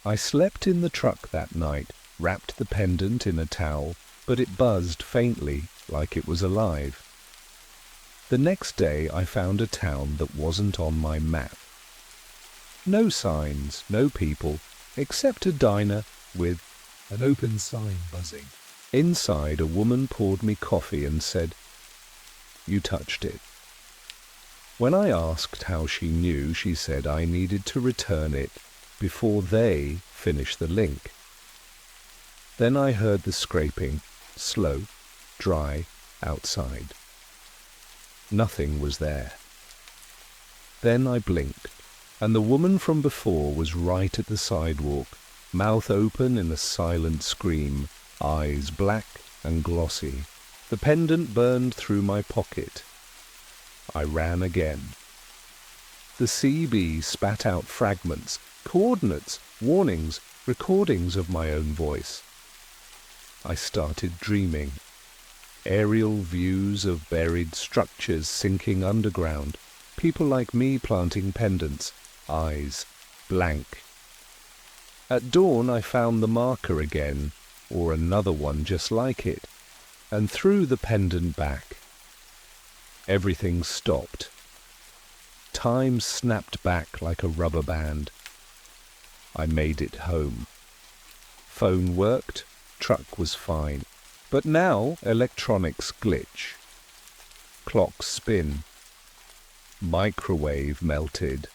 I slept in the truck that night, wrapped the pendant in a towel, but it buzzed faintly, like it was alive. The next day I found a town that wasn't on my map. No signs, no people, except a diner with an open sign buzzing. Inside, a woman poured me coffee and said, "You touched it." When I asked how she knew, she said I needed to return it before they finished the link. Then I heard the scraping, slow, dry, outside. Nothing was there. Then I blinked, and the woman from before was right at the sidewalk, mouth open in a silent scream, eyes black and glossy. The pendant burned through my pocket. I ran again. The CB spat out fragments, coordinates, warnings, recordings of my own voice. I started dreaming. Aerial views of buried structures sinking underground, people like me planting pendants, eyes blank. At dawn I found the marker again, or another one just like it, and threw the pendant back. Everything stopped. Time snapped back like a rubber band. I made it home. Phone worked, truck was fine. But now electronics glitch. Clocks spin. Microwave melted.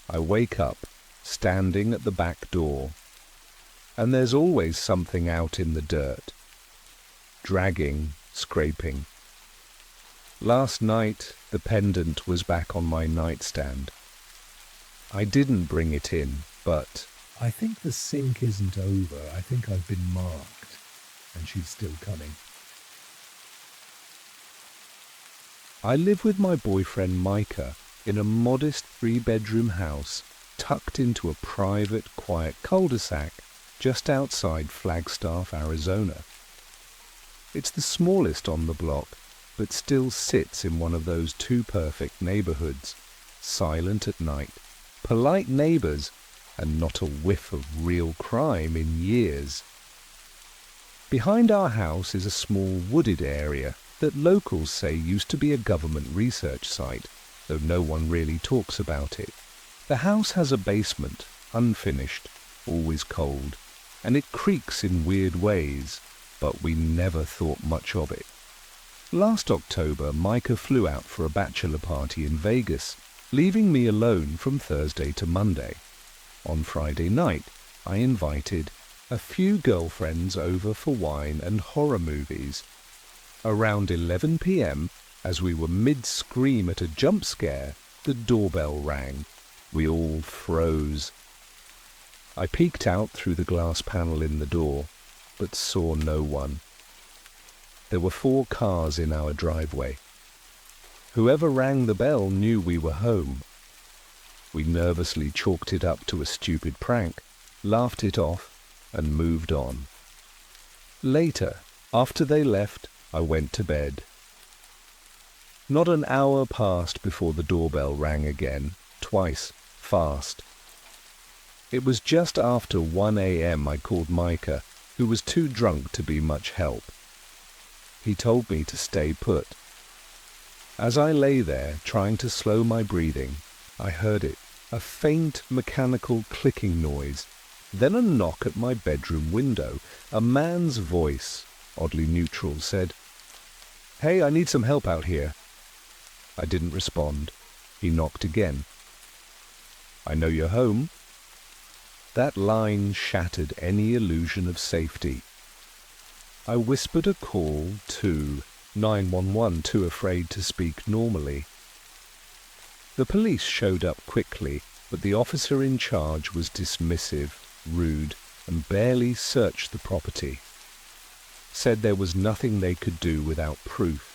I wake up, standing at the back door, and there's always something out in the dirt. Dragging, scraping. Last night, the pendant was back on my nightstand. I didn't bring it in, but I think the sink isn't over. I think I've been marked. And she's still coming. I live with my boyfriend Micah in a modest 3-bedroom house tucked into a private, quiet cul-de-sac just outside Flagstaff, Arizona. It's the smallest on the block, but still sits in one of those too-perfect neighborhoods, silent at night, polite neighbors, and not a whiff of real crime in years. Behind our house is a small wooded area that locals say used to be a government research site, though no one really talks about it. The house has a basement, unfinished, always cold, and it creaks in weird ways, but we never thought much of it. Last October, Micah flew out for a bachelor party in Vegas, leaving me alone from Thursday to Monday. On Friday night, I invited a few girlfriends over for wine and horror movies. Around 11 p.m., as we were mid-scream at a jump scare, the doorbell rang. We all froze. I peeked out through the glass panel in the door, but saw no one. There were 4 cars in our driveway. Whoever rang the bell knew we were home. We nervously chalked it up to a stupid prank, laughed it off, and moved on. Later, after they left, I went to bed. Not an hour passed before the doorbell rang again, twice, fast. It was just after 1 a.m. I called Micah, who was too drunk to be much help. He told me to stay put. As I lay there, trying to slow my breathing, I heard it, a faint mechanical clicking noise. Then a knock at my bedroom window. A man's voice, oddly neutral, said, "Hey, I need some help out here." I didn't respond. He knocked again. "I know you're home." That line shattered any illusion of safety. I whispered a call to 911, too afraid to speak normally. The police showed up quickly, but the officer in charge was dismissive, rude, and barely searched the property. Said there was nothing they could do without proof.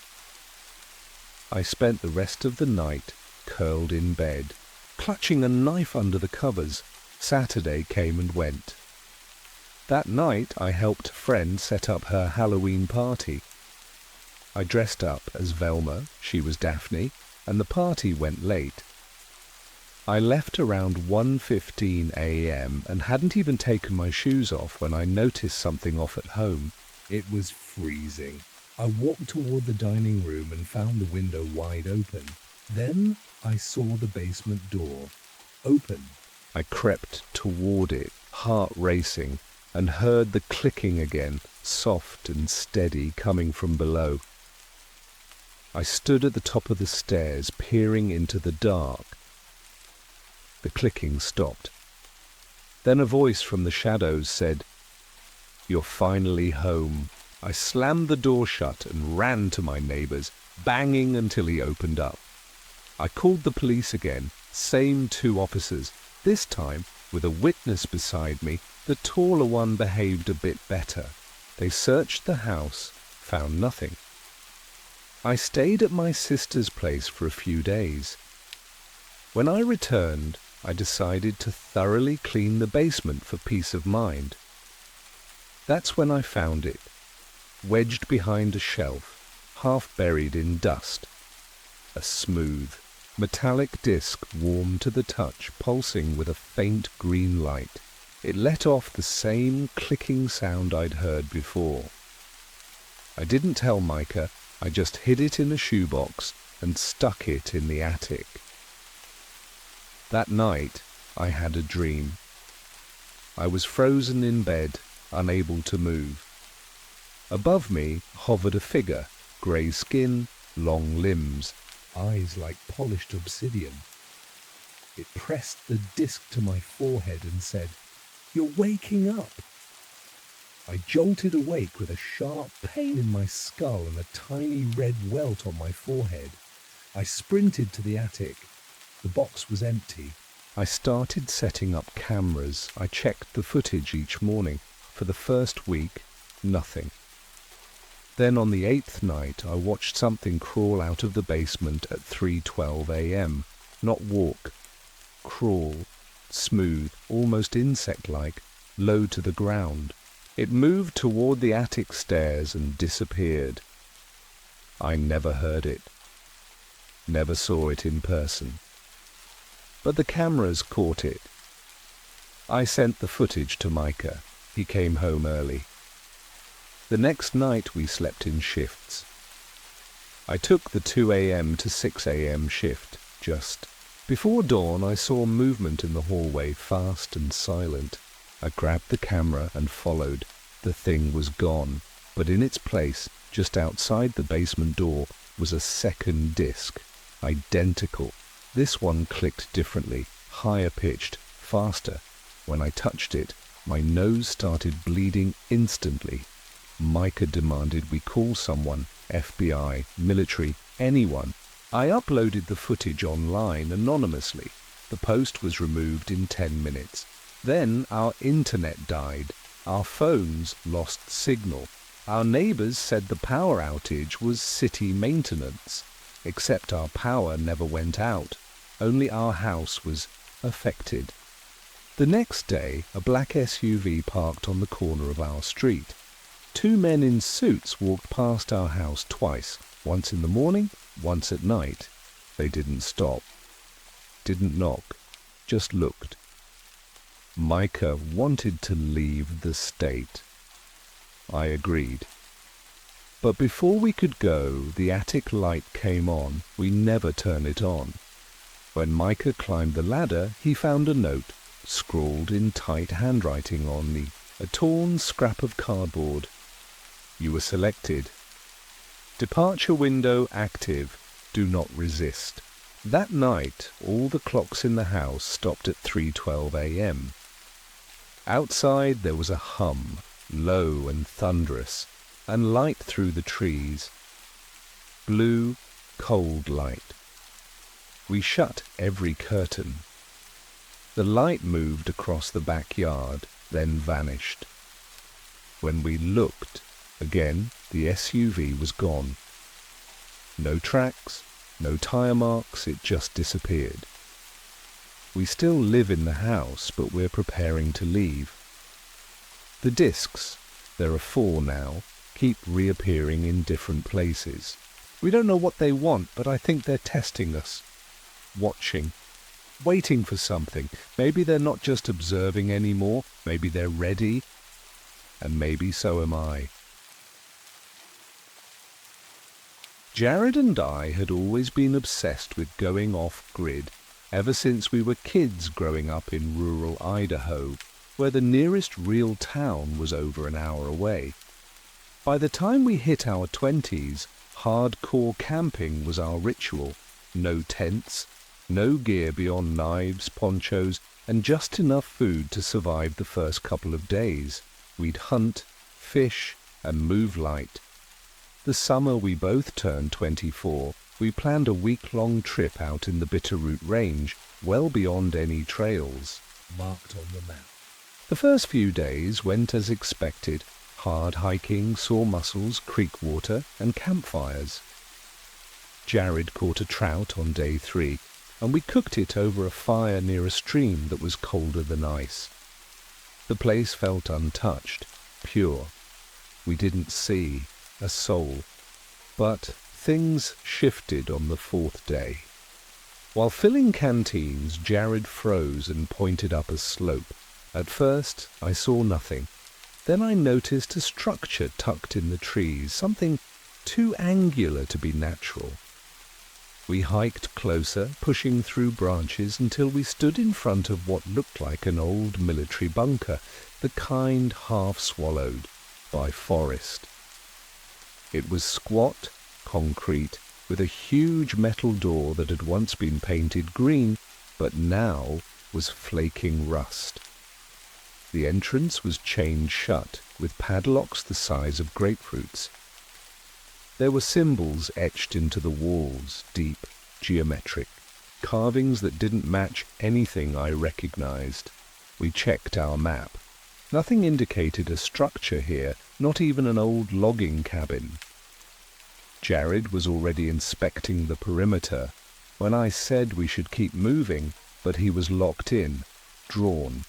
I spent the rest of the night curled in bed, clutching a knife under the covers. Saturday came and went. That night I helped a friend set up her Halloween party. I dressed up as Velma, she was Daphne, and the party went late. I left around 1:15 a.m. and hadn't even taken my shoes off when I noticed something off at home. It was freezing. I walked toward the dining room and found the window wide open. Then I saw the basement door open. I crept toward it, heart racing, and heard the clicking again, soft and steady, coming from below. I stood at the top of the stairs, peering into the dark. The clicking stopped. Then a voice from the shadows said, "You're finally home." I slammed the door shut and ran to my neighbor's, banging until he opened up. I called the police again, same 2 officers. This time, with a witness beside me, the taller one behaved a bit better. They searched the house, found nothing. I stayed at my sister's place for a few days. When I returned, I decided to thoroughly clean the basement for peace of mind. That's when I found it, wedged behind a shelf, half buried in dust. A smooth, metallic disc, warm to the touch, pulsing with a faint green light. It let off the same clicking sound I'd heard before. I didn't tell Micah, I just hid it in a shoebox and stuck it in the attic. That night, I had a dream. I was frozen in bed, unable to move. Above me hovered a figure, grey skin, long limbs, eyes like polished obsidian. It pressed the disc to my forehead and said, "You're waking up." I jolted awake with a sharp pain in my skull and a tiny red welt on my forehead. I sprinted to the attic. The box was empty. I started setting up cameras. I checked the footage each morning. For the first week, nothing. Then on the 8th night, I watched something crawl out of the basement at 3:12 a.m. Not walk, crawl, smooth, almost insect-like, low to the ground. It moved toward the attic stairs and disappeared. I never heard it, never saw it in person. But the cameras caught it. I sent the footage to Micah. He came home early. The next night we slept in shifts. I took the 2 a.m. to 6 a.m. shift, just. Before dawn I saw movement in the hallway, fast and silent. I grabbed the camera and followed. The thing was gone, but in its place, just outside the basement door, was a second disc, identical. This one clicked differently, higher pitched, faster. When I touched it, my nose started bleeding instantly. Micah demanded we call someone, FBI, military, anyone. I uploaded the footage online anonymously. The post was removed in 10 minutes. Then our internet died. Our phones lost signal. Our neighbors said the power outage was city maintenance, except our power never went out. Only our house was affected. The next day, a black SUV parked on the corner of our street. 2 men in suits walked past our house twice, once in the morning, once at night. They didn't stop, didn't knock, just looked. Micah wanted to leave the state. I agreed. But before we could go, the attic light came on. We never turn it on. When Micah climbed the ladder, he found a note, scrawled in tight handwriting on a torn scrap of cardboard. You were selected. Departure window active. Do not resist. That night, all the clocks in the house stopped at 3:12 a.m. Outside there was a hum, low and thunderous, and light through the trees. Blue, cold light. We shut every curtain. The light moved across the backyard, then vanished. When we looked, again, the SUV was gone. No tracks, no tire marks, it just disappeared. We still live in the house, but we're preparing to leave. The discs, there are 4 now, keep reappearing in different places. We don't know what they want, but I think they're testing us. Watching. Waiting for something. Maybe they're not just observing anymore. Maybe they're ready. And maybe so am I. Jared and I had always been obsessed with going off-grid ever since we were kids growing up in rural Idaho, where the nearest real town was over an hour away. By the time we hit our 20s, hardcore camping was our ritual. No tents, no gear beyond knives, ponchos, and just enough food to survive the first couple of days. We'd hunt, fish, and move light. The summer we both turned 24, we planned a week-long trip out in the Bitterroot Range, well beyond any trails. Marked on the map. The first few days went as expected. Hard hiking, sore muscles, creek water, and campfires. Jared caught a trout on day 3, and we cooked it over a fire near a stream that was colder than ice. The place felt untouched, pure. We didn't see a soul. But things shifted on the 4th day. While filling canteens, Jared froze and pointed up a slope. At first, I saw nothing. Then I noticed a structure tucked in the trees, something too angular to be natural. We hiked closer, pushing through branches until we stood in front of what looked like an old military bunker, the kind half swallowed by forest. It was squat, concrete, with a huge metal door that had once been painted green, but now was flaking rust. The entrance was chained shut, with padlocks the size of grapefruits. There were symbols etched into the walls, deep, geometric, carvings that didn't match anything I recognized. We checked our map. Nothing indicated a structure here, not even an old logging cabin. Jared was already inspecting the perimeter when I said we should keep moving, but he was locked in, drawn.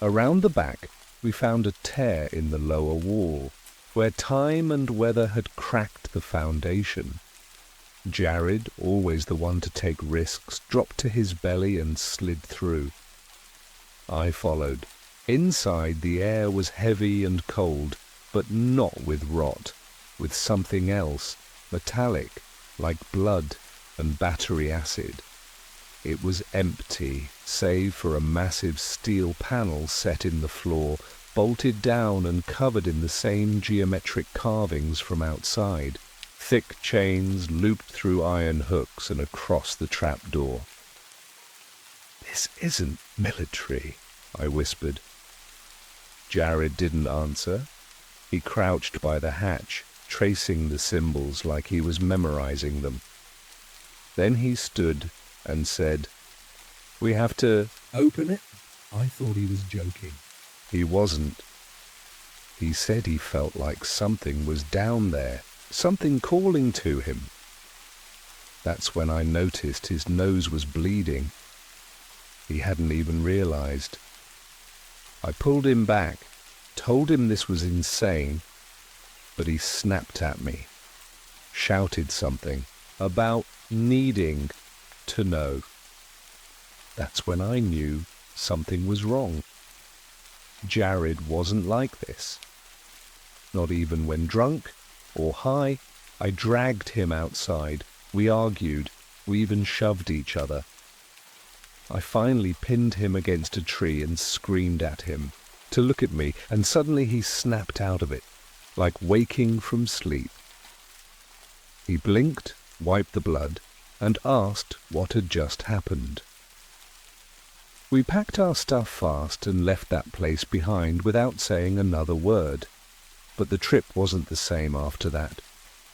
Around the back, we found a tear in the lower wall, where time and weather had cracked the foundation. Jared, always the one to take risks, dropped to his belly and slid through. I followed. Inside, the air was heavy and cold, but not with rot, with something else, metallic, like blood and battery acid. It was empty, save for a massive steel panel set in the floor, bolted down and covered in the same geometric carvings from outside. Thick chains looped through iron hooks and across the trapdoor. "This isn't military," I whispered. Jared didn't answer. He crouched by the hatch, tracing the symbols like he was memorizing them. Then he stood and said, "We have to Open it?" I thought he was joking. He wasn't. He said he felt like something was down there, something calling to him. That's when I noticed his nose was bleeding. He hadn't even realized. I pulled him back, told him this was insane, but he snapped at me, shouted something about needing to know. That's when I knew something was wrong. Jared wasn't like this. Not even when drunk or high. I dragged him outside. We argued. We even shoved each other. I finally pinned him against a tree and screamed at him to look at me, and suddenly he snapped out of it, like waking from sleep. He blinked, wiped the blood, and asked what had just happened. We packed our stuff fast and left that place behind without saying another word. But the trip wasn't the same after that.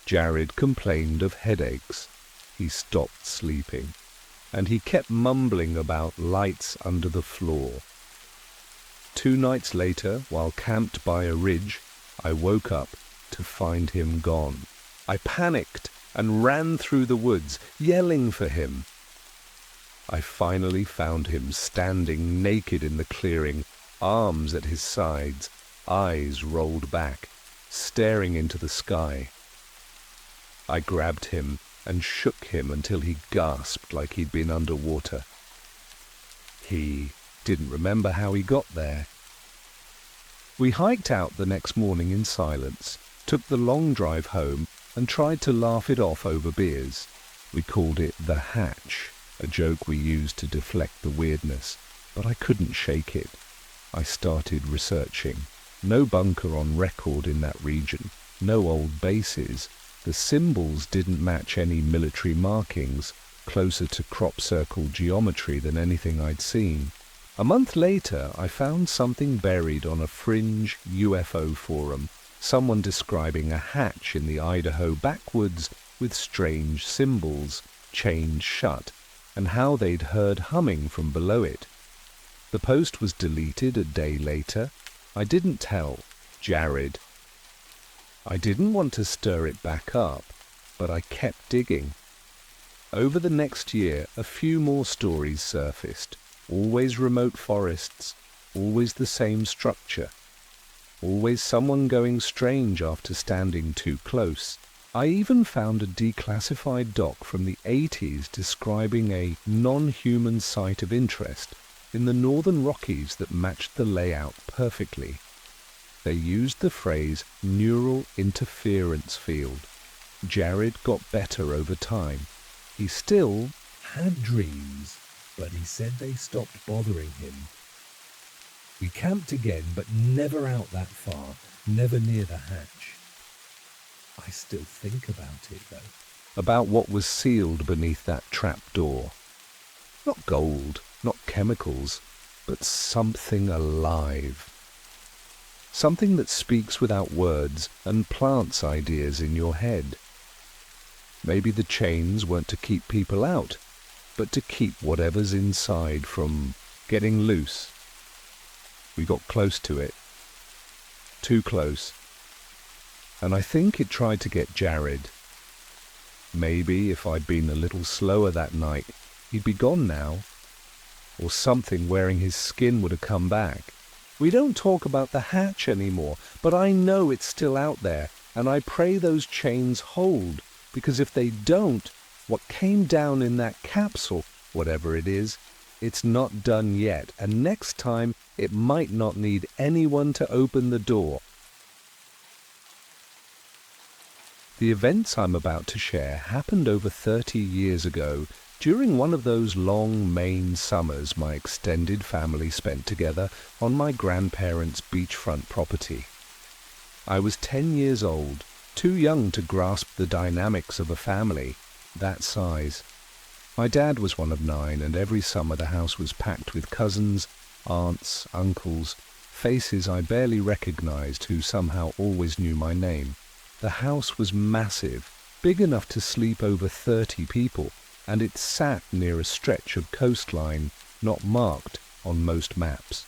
Jared complained of headaches. He stopped sleeping, and he kept mumbling about lights under the floor. 2 nights later, while camped by a ridge, I woke up to find him gone. I panicked and ran through the woods, yelling for him. I finally found him standing naked in the clearing, arms at his sides, eyes rolled back, staring into the sky. I grabbed him and shook him until he gasped like he'd been underwater. He didn't remember how he got there. We hiked out the next morning in silence, took the long drive home, and tried to laugh it off over beers. We called it the hatch, a joke we used to deflect the weirdness, but I couldn't shake it. I started researching. No bunker on record in that region, no old bases. The symbols didn't match any military markings, closer to crop circle geometry than anything I'd seen. A month later, I found something buried on a fringe UFO forum, someone describing a hatch in the Idaho backwoods with strange symbols, chained shut, and how they'd heard humming from below it. The post was deleted a day later. I didn't tell, Jared. I didn't want to stir it back up, but I kept digging. Over the next year, a few more stories surfaced. Always remote forests, always the same structure, always someone going strange after standing too close. I even found a declassified doc from the 80s describing a non-human site of interest in the Northern Rockies that matched the layout perfectly. They used the phrase neural interference field. Jared got better over time. He still had dreams, but he said they stopped bothering him. We camped again, but never out that far, never near the hatch. I still think about it, though. About what was sealed beneath that trap door. Not gold, not chemicals, but something alive. Something that speaks without words and plants ideas in your head. Maybe the chains weren't to keep people out, but to keep whatever's inside from getting loose. We got close to it. Too close. And I think it tried to get Jared. Maybe if I'd been a little slower that night, he'd be gone now. Or something wearing his skin would have come back. We don't talk about the hatch anymore, but I know it's still out there, and I pray those chains hold, because if they don't, what came down in that capsule, whatever it is, it's not done yet, and next time it might not need anyone to open the door. The events I'm about to share happened over 30 years ago, during one of those long Maine summers my extended family spent together on my grandparents' beachfront property. I was 10 years old, too young to grasp the dynamics of a family that size. My dad was one of 9, and every summer the house was packed with cousins, aunts, uncles, faces I barely recognized who somehow always knew my name. The house was massive, big enough to sleep over 30 people, and it sat near a stretch of coastline not marked on most maps.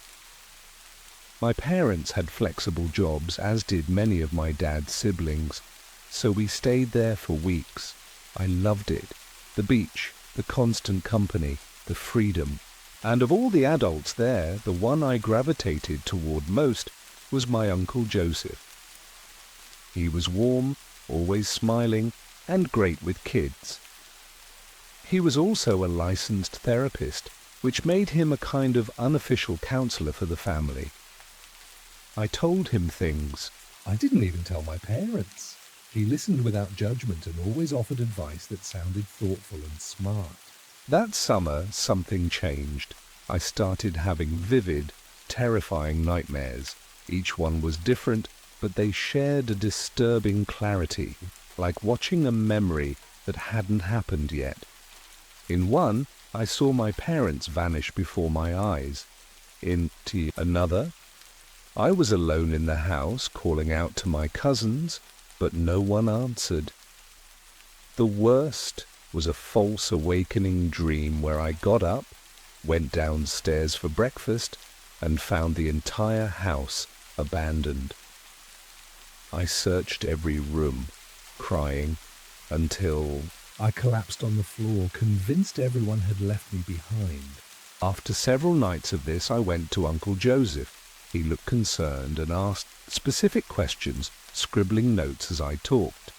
My parents had flexible jobs, as did many of my dad's siblings, so we stayed there for weeks. I loved it. The beach, the constant company, the freedom. And of all the adults there, the one I gravitated toward most was my Uncle Joseph. He was warm, always smiling, and great with kids. He was also a licensed therapist, which made him a kind of unofficial counselor for the family. I told him things. I didn't even tell my parents. He listened without judgment and always offered advice that sounded thoughtful and smart. That summer, something changed. I started having vivid, terrifying nightmares. Each one was different, but they shared a disturbing clarity, like watching a memory that hadn't happened yet. In one, I saw my parents vanish before my eyes. In another, I was alone in the house calling out to my cousins, but no one answered. The worst was a false awakening dream where I got up, went downstairs for breakfast, and found the entire house abandoned. I searched every room, crying, until I collapsed on the floor, convinced everyone had left me behind. After several nights of this, I went to Uncle Joseph. He looked concerned and asked specific questions, scribbling notes as I talked.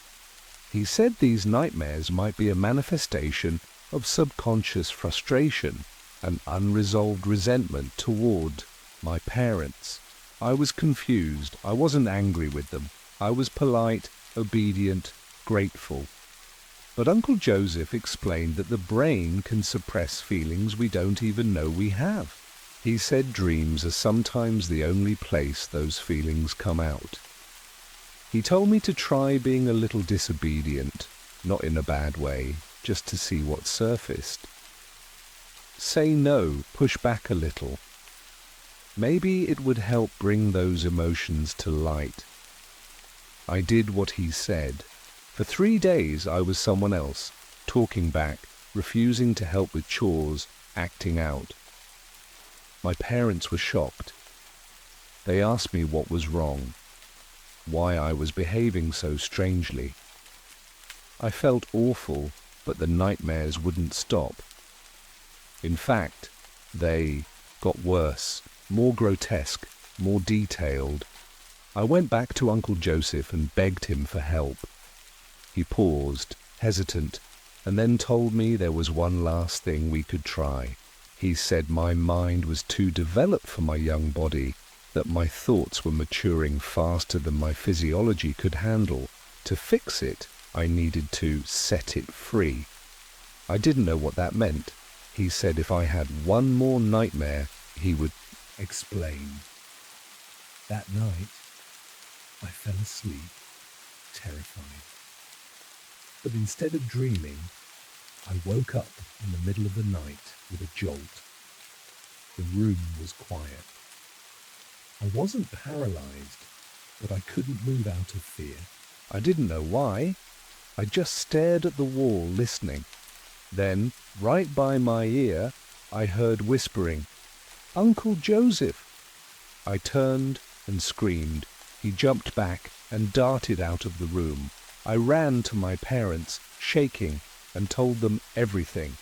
He said these nightmares might be a manifestation of subconscious frustration and unresolved resentment toward my parents. I was confused. I wasn't angry with them. I was polite, obedient, grateful. But Uncle Joseph explained that the brain can suppress feelings we don't even know we have. He said dreams are sometimes the only place those feelings come out. He told me to try being a little disobedient, not in a bad way, just to see what surfaced. Say no, push back a little. Maybe it would help bring those emotions to light. I did what he said. For 3 days I was someone else, talking back, refusing to help with chores, acting out. My parents were shocked. They asked me what was wrong. why I was behaving so strangely. I felt awful, but the nightmares wouldn't stop. In fact, they got worse, more grotesque, more detailed. I went back to Uncle Joseph and begged him for help. He paused, hesitant, and then told me there was one last thing we could try. He said my mind was too developed for my young body, that my thoughts were maturing faster than my physiology could handle. To fix it, I needed to set it free. I didn't know what that meant. He said if I had one more nightmare, he would explain. That night, I fell asleep, terrified. But instead of dreaming, I woke up in the middle of the night with a jolt. The room was quiet. I wasn't paralyzed, but I couldn't move out of fear. I didn't know why. I just stared at the wall, listening. Then, right by my ear, I heard whispering, "Uncle Joseph!" I turned and screamed. He jumped back and darted out of the room. I ran to my parents, shaking, and told them everything.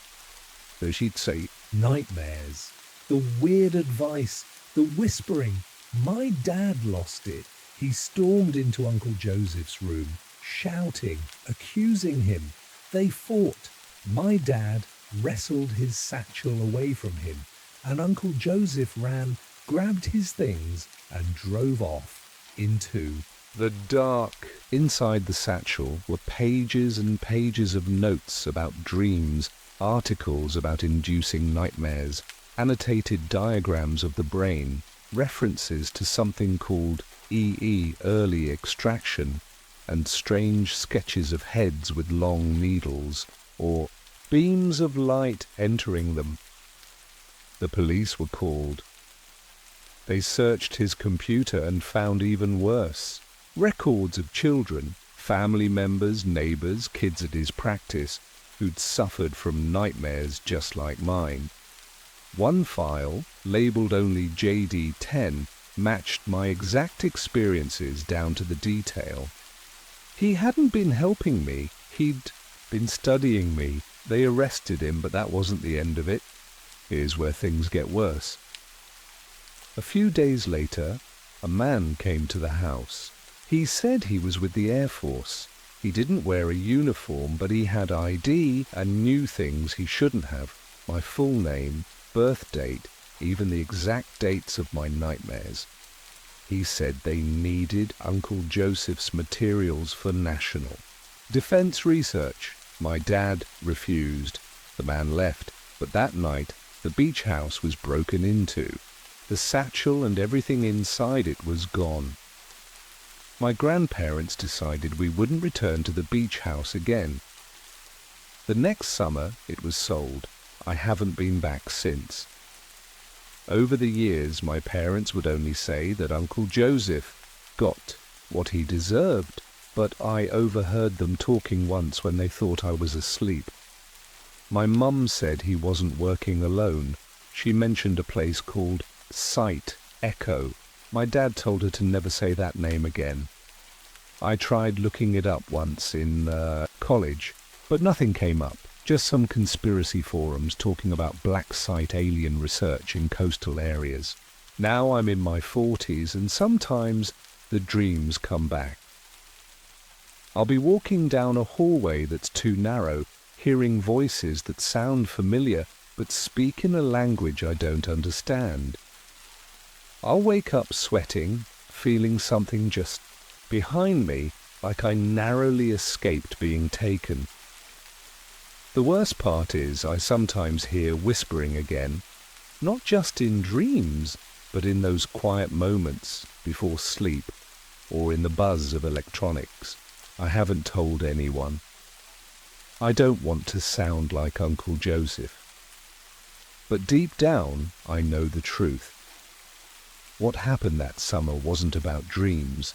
So she'd say, nightmares, the weird advice, the whispering. My dad lost it. He stormed into Uncle Joseph's room, shouting, accusing him. They fought. My dad wrestled his satchel away from him, and Uncle Joseph ran, grabbed his things, and drove off into the dark. Inside the satchel were pages and pages of notes about dreams, articles about inducing nightmares, annotated diagrams of the brain, references to something called early extraction, and strange sketches of heads with long needles, or beams of light entering them. The police were called. They searched his computer and found even worse. Records of children, family members, neighbors, kids at his practice, who'd suffered from nightmares just like mine. One file, labeled only JD10, matched my exact experiences down to the detail. He hadn't been helping me, he'd been studying me. They arrested him, but that wasn't the end of it. Here's where things get worse. A few days later, a man came to the house. He said he was with the Air Force. He didn't wear a uniform, but he had ID and knew things he shouldn't have. My full name, birth date, even the exact dates of my nightmares. He said they needed Uncle Joseph's materials for national defense research. My dad refused. The man left, but that night the beach house was broken into. The satchel and everything inside it was gone. My grandparents decided we wouldn't return to the beach house again. The next summer it was sold. I haven't been back since. Over the years, my parents would only say that Uncle Joseph got what he deserved, but I overheard them talking once when they thought I was asleep. My mum said he wasn't working alone. She mentioned a place called Sight Echo. My dad told her to never say that name again. I tried looking it up once in college, but nothing came up. Just some conspiracy forums talking about black site alien research in coastal areas. Now I'm in my 40s and sometimes the dreams come back. I'll be walking down a hallway that's too narrow, hearing voices that sound familiar but speak in a language I don't understand. I'll wake up sweating, feeling something just behind me, like I narrowly escaped being taken. The worst part is I sometimes hear whispering again, not just in dreams, but in those quiet moments before sleep, or in the buzz of electronics. I haven't told anyone. I don't want to sound like Uncle Joseph. But deep down, I know the truth. What happened that summer wasn't about dreams.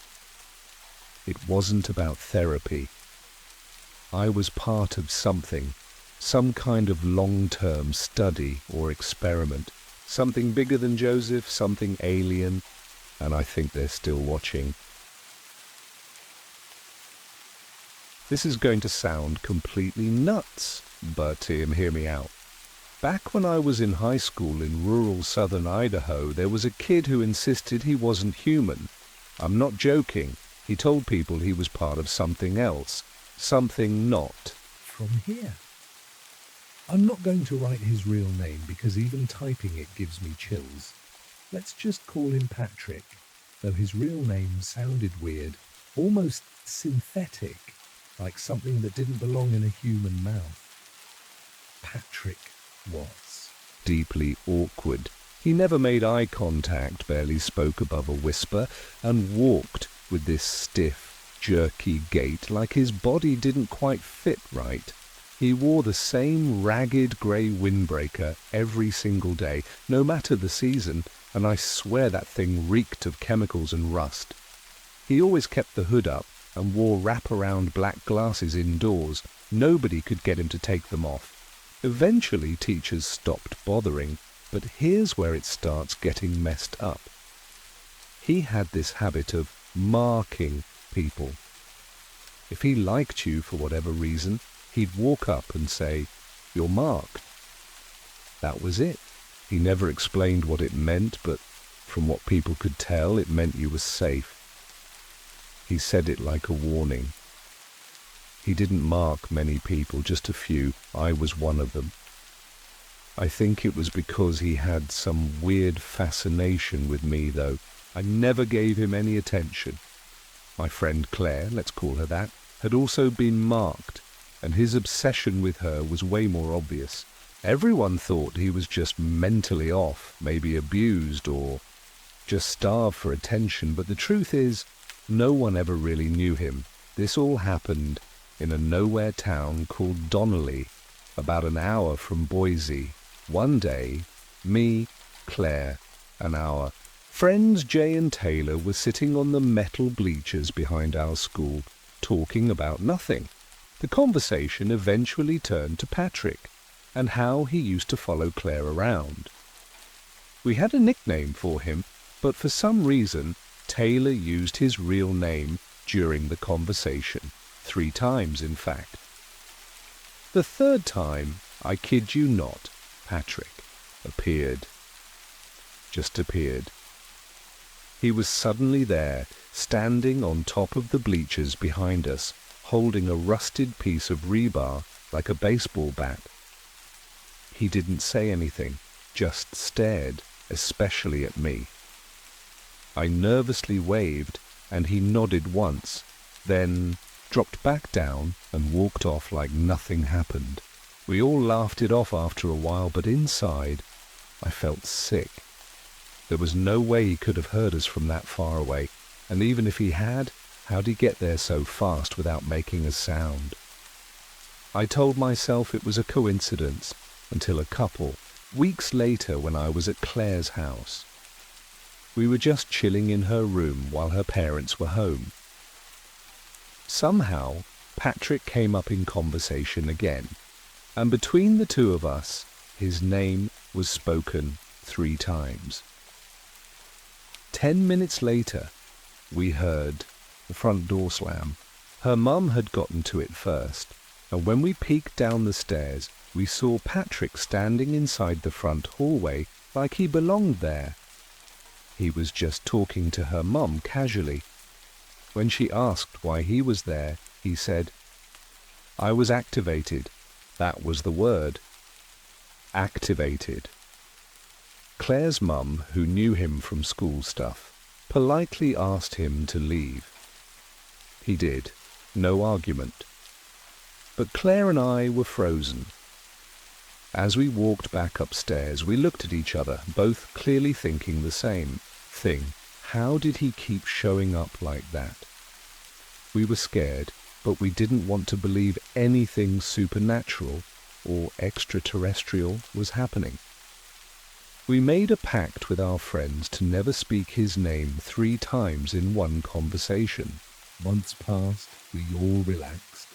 It wasn't about therapy. I was part of something, some kind of long-term study or experiment, something bigger than Joseph, something alien, and I think they're still watching. This is going to sound completely nuts, but hear me out. Back when I was in high school in rural southern Idaho, there was a kid who insisted he wasn't human. I'm not joking. He told people he was part of something else, something not. From here. I'm not going to write his real name because even typing it gives me chills. Let's just call him Patrick, though his real name sounded weird, almost synthetic, like something that didn't belong in a human mouth. Patrick was Deeply awkward. He never made eye contact, barely spoke above a whisper, and walked with this stiff, jerky gait like his body didn't quite fit right. He wore the same ragged grey windbreaker every single day, no matter the season, and I swear that thing reeked of chemicals and rust. He always kept the hood up and wore wrap-around black glasses indoors. Nobody could get him to take them off. Eventually teachers stopped bothering, but here's where it starts getting messed up. He had this habit of marking people. If he liked you for whatever reason, he'd walk up and say, "You're marked." That was it. He never explained what it meant, but from what people could tell, it meant you were safe. He said it like a warning. He didn't mark many people, just a few. I was one of them. I think it was because he had some weird fascination with me, though. I never gave him any attention. My friend Claire, let's call her that, had also been marked, and his obsession with her was way more obvious. Everyone thought he was just mentally off, maybe abused, or just starved for attention, but the truth is, no one ever really knew him. This all happened in a nowhere town called Donnelly, about an hour from Boise. One day, me, Claire, and our friends Jay and Taylor were sitting on the metal bleachers behind our school, talking about nothing. The conversation eventually turned to Patrick, and how he used to follow Claire around. We had a nickname for him, but for some reason, Taylor used his real name during the conversation, 3 times in fact. The third time, I kid you not, Patrick appeared. Just appeared. He was suddenly there, standing on top of the bleachers behind us, holding a rusted piece of rebar like a baseball bat. He didn't say anything, just stared, especially at me. I nervously waved, and he nodded once, then dropped back down and walked off like nothing happened. We all laughed it off after a while, but inside, I felt sick. There was no way he could have heard us from that far away, and even if he had, how'd he get there so fast without making a sound? I told myself it was a coincidence, until a couple weeks later when I was at Claire's house. We were just chilling in her room while her parents were home. Somehow, Patrick came up in conversation again, and between the two of us, his name was spoken 3 times. 10 minutes later, we heard the front door slam. Her mum had gotten to it first, and when we peeked down the stairs, we saw Patrick standing inside the front hallway like he belonged there. He was just talking to her mum casually. When she asked why he was there, he said, "I was activated." That was the word. Activated. Claire's mum, who knew him from school stuff, politely asked him to leave. He did. No argument. But Claire and I were frozen. As we walked back upstairs, we looked at each other, both clearly thinking the same thing. How did he keep showing up like that? We were scared, but we didn't want to believe anything supernatural or extraterrestrial was happening. We made a pact with our friends to never speak his name 3 times in one conversation. Months passed, we all relaxed.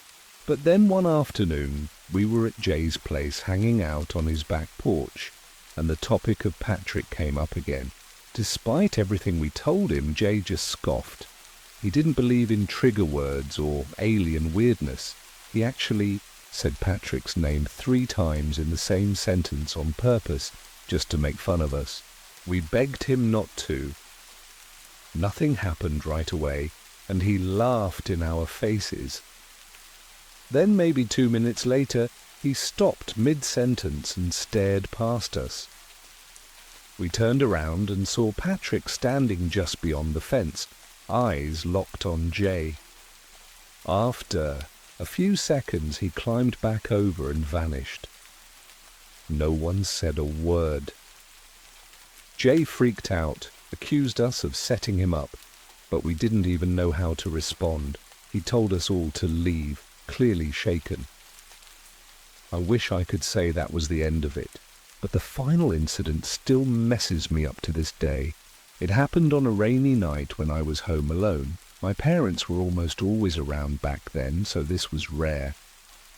But then one afternoon, we were at Jay's place hanging out on his back porch, and the topic of Patrick came up again. Despite everything we told him, Jay just scoffed. He didn't believe in trigger words or alien weirdness. He actually said Patrick's name 3 times in the same sentence on purpose, just to make fun of us. We begged him not to. Nothing happened right away, and he laughed in our faces. Then maybe 2 minutes later, he stopped mid-sentence and stared past us. We turned around and saw Patrick standing just beyond the fence, eyes locked on Jay. After a few seconds, he climbed back over and vanished. No one said a word. Jay freaked out, accused us of setting him up, but we didn't even know how to respond. He told us all to leave, clearly shaken. I wish I could say that was the end of it, but the final incident still messes me up to this day. It happened on a rainy night when I was home alone. My parents were almost always around back then, so this was rare.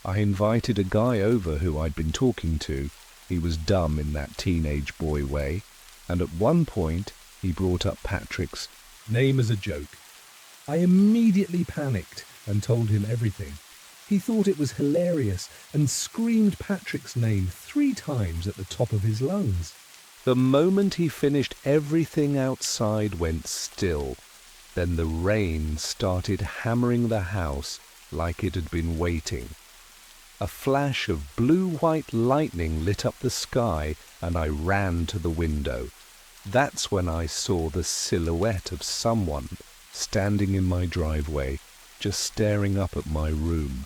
I invited a guy over who I'd been talking to. He was dumb in that teenage boy way, and at one point he brought up Patrick's name as a joke. I immediately panicked and told him everything. He thought it was hilarious and screamed Patrick's name 3 times at the top of his lungs. The moment he finished, everything outside went still. Then the rain started hammering the house like it had been waiting. A flash of blue-white lightning lit up the sky, and I ran to the window. That's when I saw the silhouette of someone standing in my driveway, just staring up at my room.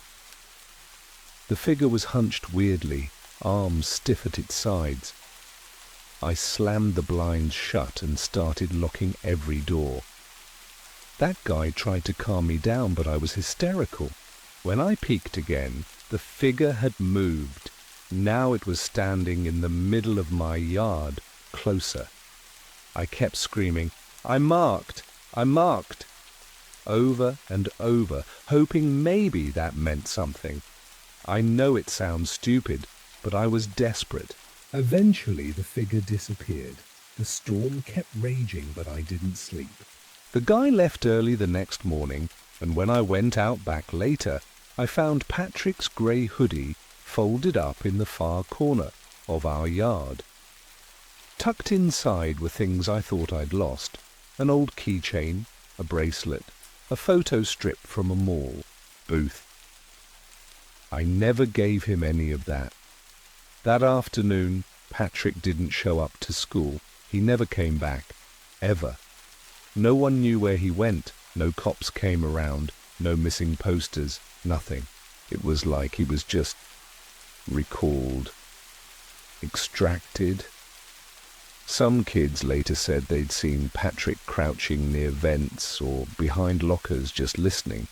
The figure was hunched weirdly, arms stiff at its sides. I slammed the blinds shut and started locking every door. That guy tried to calm me down, but I was hysterical. When I peeked again, the figure had moved. Now it was standing in the middle of my yard, closer. I kept screaming, "I'm marked! I'm marked!" over and over, hoping maybe that meant something. I know it sounds stupid, but I was desperate. Eventually the figure disappeared. The storm kept raging, but I didn't sleep. The guy left early the next morning, and when I went out back later, I found Patrick's grey hoodie folded up in the far corner of our yard. Tucked inside were things I thought I'd lost: an old keychain, a bracelet, a photo strip from a mall booth. I never gave him any of that. That afternoon, Patrick didn't show up to school. He never came back, ever. No one knew where he went. No cops came around. No missing posters. Nothing. It was like he was just recalled, extracted. Some kids later said they'd seen Patrick crouching near vents or behind lockers just listening.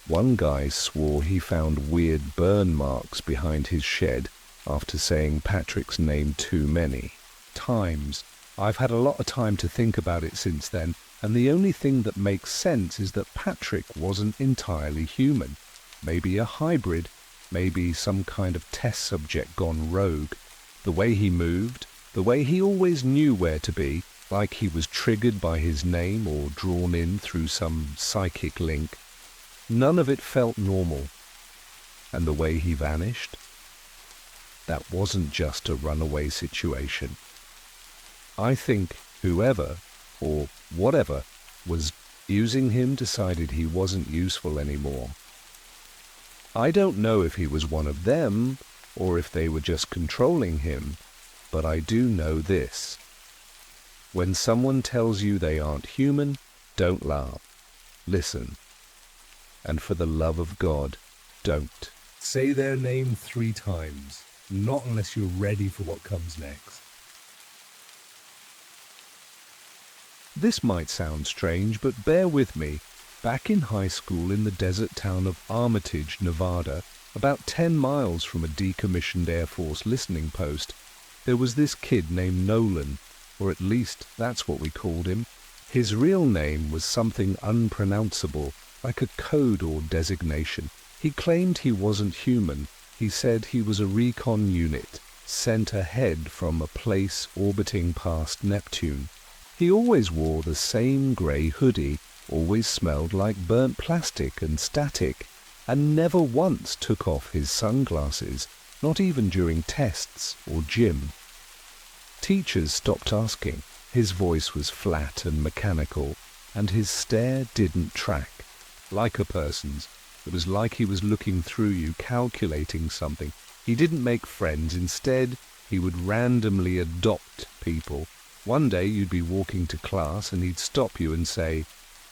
One guy swore he found weird burn marks behind his shed after saying Patrick's name too many times. I've had a lot of time to think about it since then, and the only thing that makes sense is that Patrick wasn't entirely human. Maybe a hybrid, maybe some kind of test subject gone rogue. The way he moved, the way he always knew where to be, like he was triggered by his name or drawn in through some psychic link. None of it felt normal. And the way he vanished? That wasn't just a runaway situation. I think whoever, or whatever, was using him decided he wasn't useful anymore. I don't know if he was one of them, or if they were just controlling him, but I do know this. When someone tells you they aren't human, don't laugh. Listen. And for the love of God, don't. Say their name 3 times, not unless you're ready for what comes next. This might sound strange, but bear with me. Back in high school in the desert town of Armitage, Nevada, about 10 miles from a decommissioned Air Force listening post, there was this kid named Nolan, or at least that's what we called him. His real name was something unpronounceable, like a code or designation. He claimed he wasn't human. He said he was a recon unit, sent ahead from a place orbiting past Neptune. He always wore the same grey hoodie, always smelled like burnt plastic and static, and never once took off his sunglasses, not even during tests or gym. Teachers stopped asking. His voice was flat and mechanical, and his stare didn't track, like a person's. It was like he was looking through you, calculating something. He didn't make friends. Instead, he would randomly adopt people. One day you'd be walking to class and he'd stop you and say,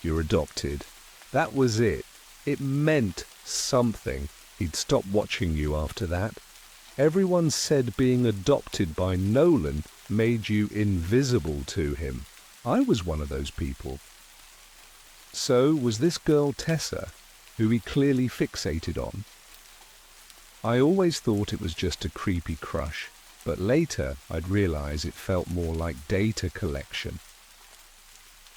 "You're adopted." That was it. It meant something. He'd stop watching you after that. Everyone said being adopted by Nolan made you invisible to him. I was one of those people. So was this girl Tessa, who he clearly fixated on. I always thought it was just a creepy crush, but later I'd realize it felt more like data collection.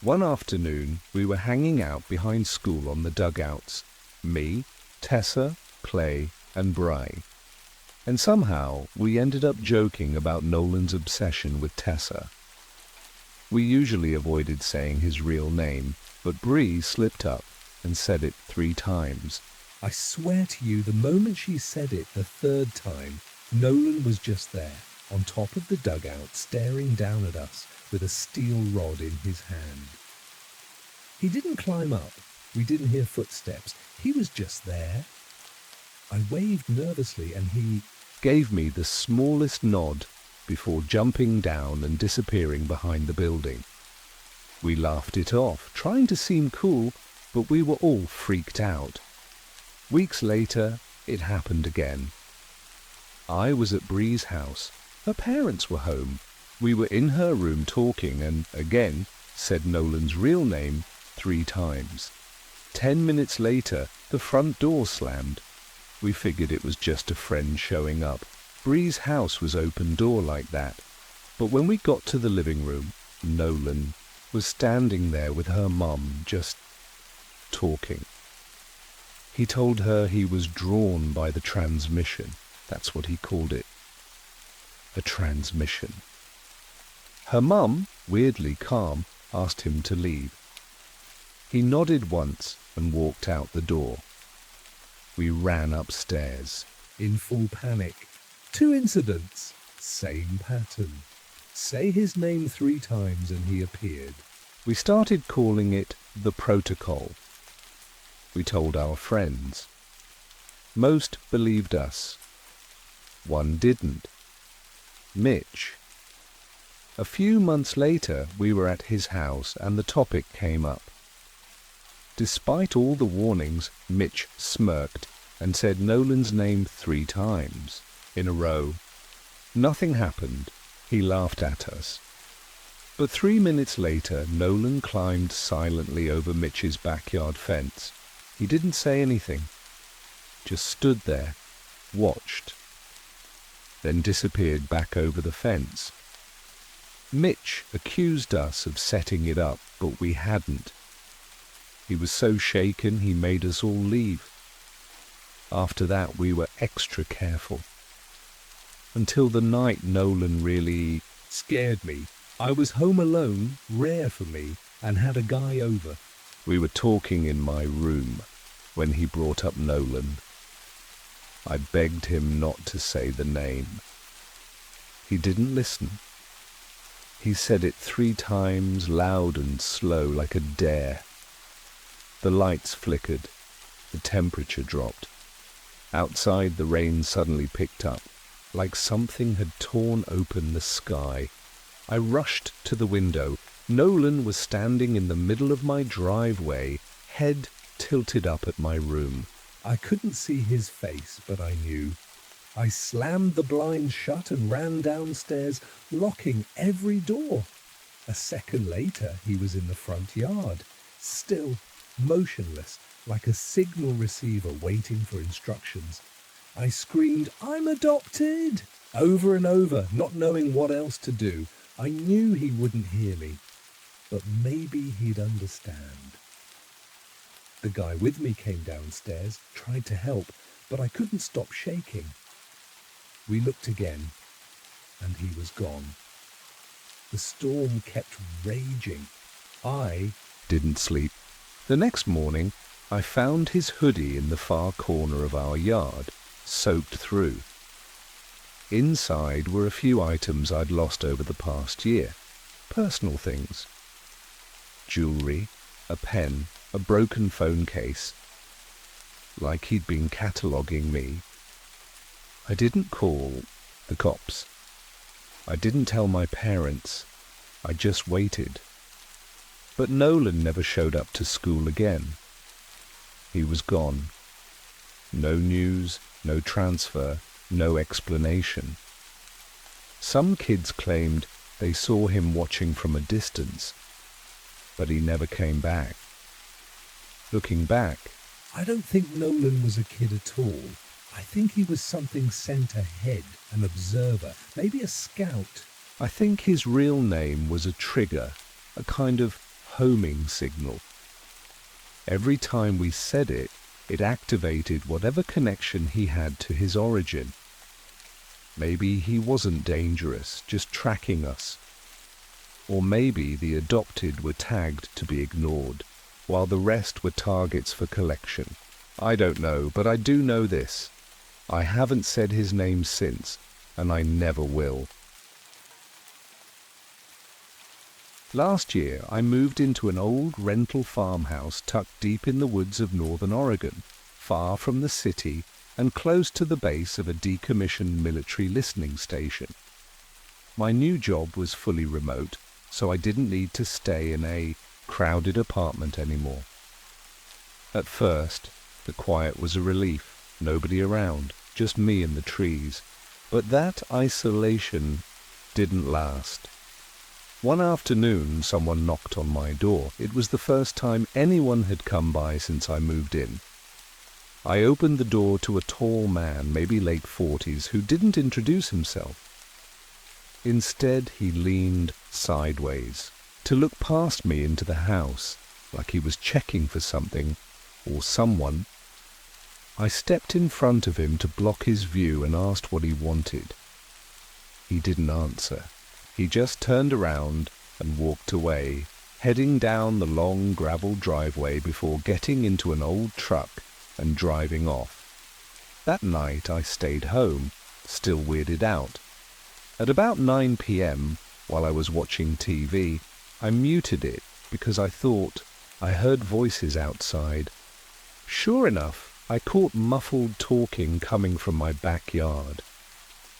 One afternoon, we were hanging out behind school on the dugouts. Me, Tessa, Clay, and Bry. And somehow we ended up joking about Nolan's obsession with Tessa. We usually avoided saying his real name, but Bree slipped up and said it 3 times. I swear to you, the moment she said it the 3rd time, Nolan was just there, on top of the dugout, staring down at us with a steel rod in his hand. He didn't climb up. We didn't hear footsteps. He was just there. I waved nervously and he Gave me the smallest nod before jumping down and disappearing behind the building. We laughed it off, trying to seem cool, but we were all freaked out. Weeks later, it happened again. I was at Bree's house. Her parents were home. We were in her room talking and, again, said Nolan's real name 3 times. 10 minutes later, the front door slammed. We figured it was just a friend showing up. Bree's house was open door like that. But when we got to the living room, Nolan was standing there with her mum, just talking. He told her he was drawn by the transmission. That's what he called it. A transmission. Her mum, weirdly calm, asked him to leave. He nodded once and walked out the door. We ran upstairs. in full panic. 2 incidents, same pattern. Say his name 3 times and he appeared. We started calling it the protocol. We told our friends. Most believed us. One didn't. Mitch. A few months later, we were at his house and the topic came up. Despite all the warnings, Mitch smirked and said Nolan's name 3 times in a row. Nothing happened. He laughed at us. But 3 minutes later, Nolan climbed silently over Mitch's backyard fence. He didn't say anything, just stood there, watched, then disappeared back over the fence. Mitch accused us of setting it up, but we hadn't. He was so shaken he made us all leave. After that we were extra careful. Until the night Nolan really Scared me. I was home alone, rare for me, and had a guy over. we were talking in my room when he brought up Nolan. I begged him not to say the name. He didn't listen. He said it 3 times, loud and slow, like a dare. The lights flickered. The temperature dropped. Outside, the rain suddenly picked up, like something had torn open the sky. I rushed to the window. Nolan was standing in the middle of my driveway, head tilted up at my room. I couldn't see his face, but I knew. I slammed the blinds shut and ran downstairs, locking every door. A second later, he was in the front yard, still, motionless, like a signal receiver waiting for instructions. I screamed, "I'm adopted!" over and over, not knowing what else to do. I knew he wouldn't hear me, but maybe he'd understand. The guy with me came downstairs, tried to help, but I couldn't stop shaking. We looked again, and he was gone. The storm kept raging. I Didn't sleep. The next morning, I found his hoodie in the far corner of our yard, soaked through. Inside were a few items I'd lost over the past year, personal things. Jewelry, a pen, a broken phone case. Like he'd been cataloguing me. I didn't call the cops. I didn't tell my parents. I just waited. But Nolan never showed up to school again. He was gone. No news, no transfer, no explanation. Some kids claimed they saw him watching from a distance, but he never came back. Looking back, I don't think Nolan was a kid at all. I think he was something sent ahead, an observer, maybe a scout. I think his real name was a trigger, a kind of homing signal. Every time we said it, it activated whatever connection he had to his origin. Maybe he wasn't dangerous, just tracking us. Or maybe the adopted were tagged to be ignored, while the rest were targets for collection. I don't know, but I do know this. I haven't said his name since, and I never will. Last year, I moved into an old rental farmhouse tucked deep in the woods of northern Oregon, far from the city and close to the base of a decommissioned military listening station. My new job was fully remote, so I didn't need to stay in a crowded apartment anymore. At first, the quiet was a relief. Nobody around, just me and the trees. But that isolation didn't last. One afternoon, someone knocked on my door. It was the first time anyone had come by since I moved in. I opened the door to a tall man, maybe late 40s, who didn't introduce himself. Instead, he leaned sideways to look past me into the house, like he was checking for something or someone. I stepped in front of him to block his view and asked what he wanted. He didn't answer. He just turned around and walked away, heading down the long gravel driveway before getting into an old truck and driving off. That night I stayed home, still weirded out. At about 9 p.m., while I was watching TV, I muted it because I thought I heard voices outside. Sure enough, I caught muffled talking coming from my backyard.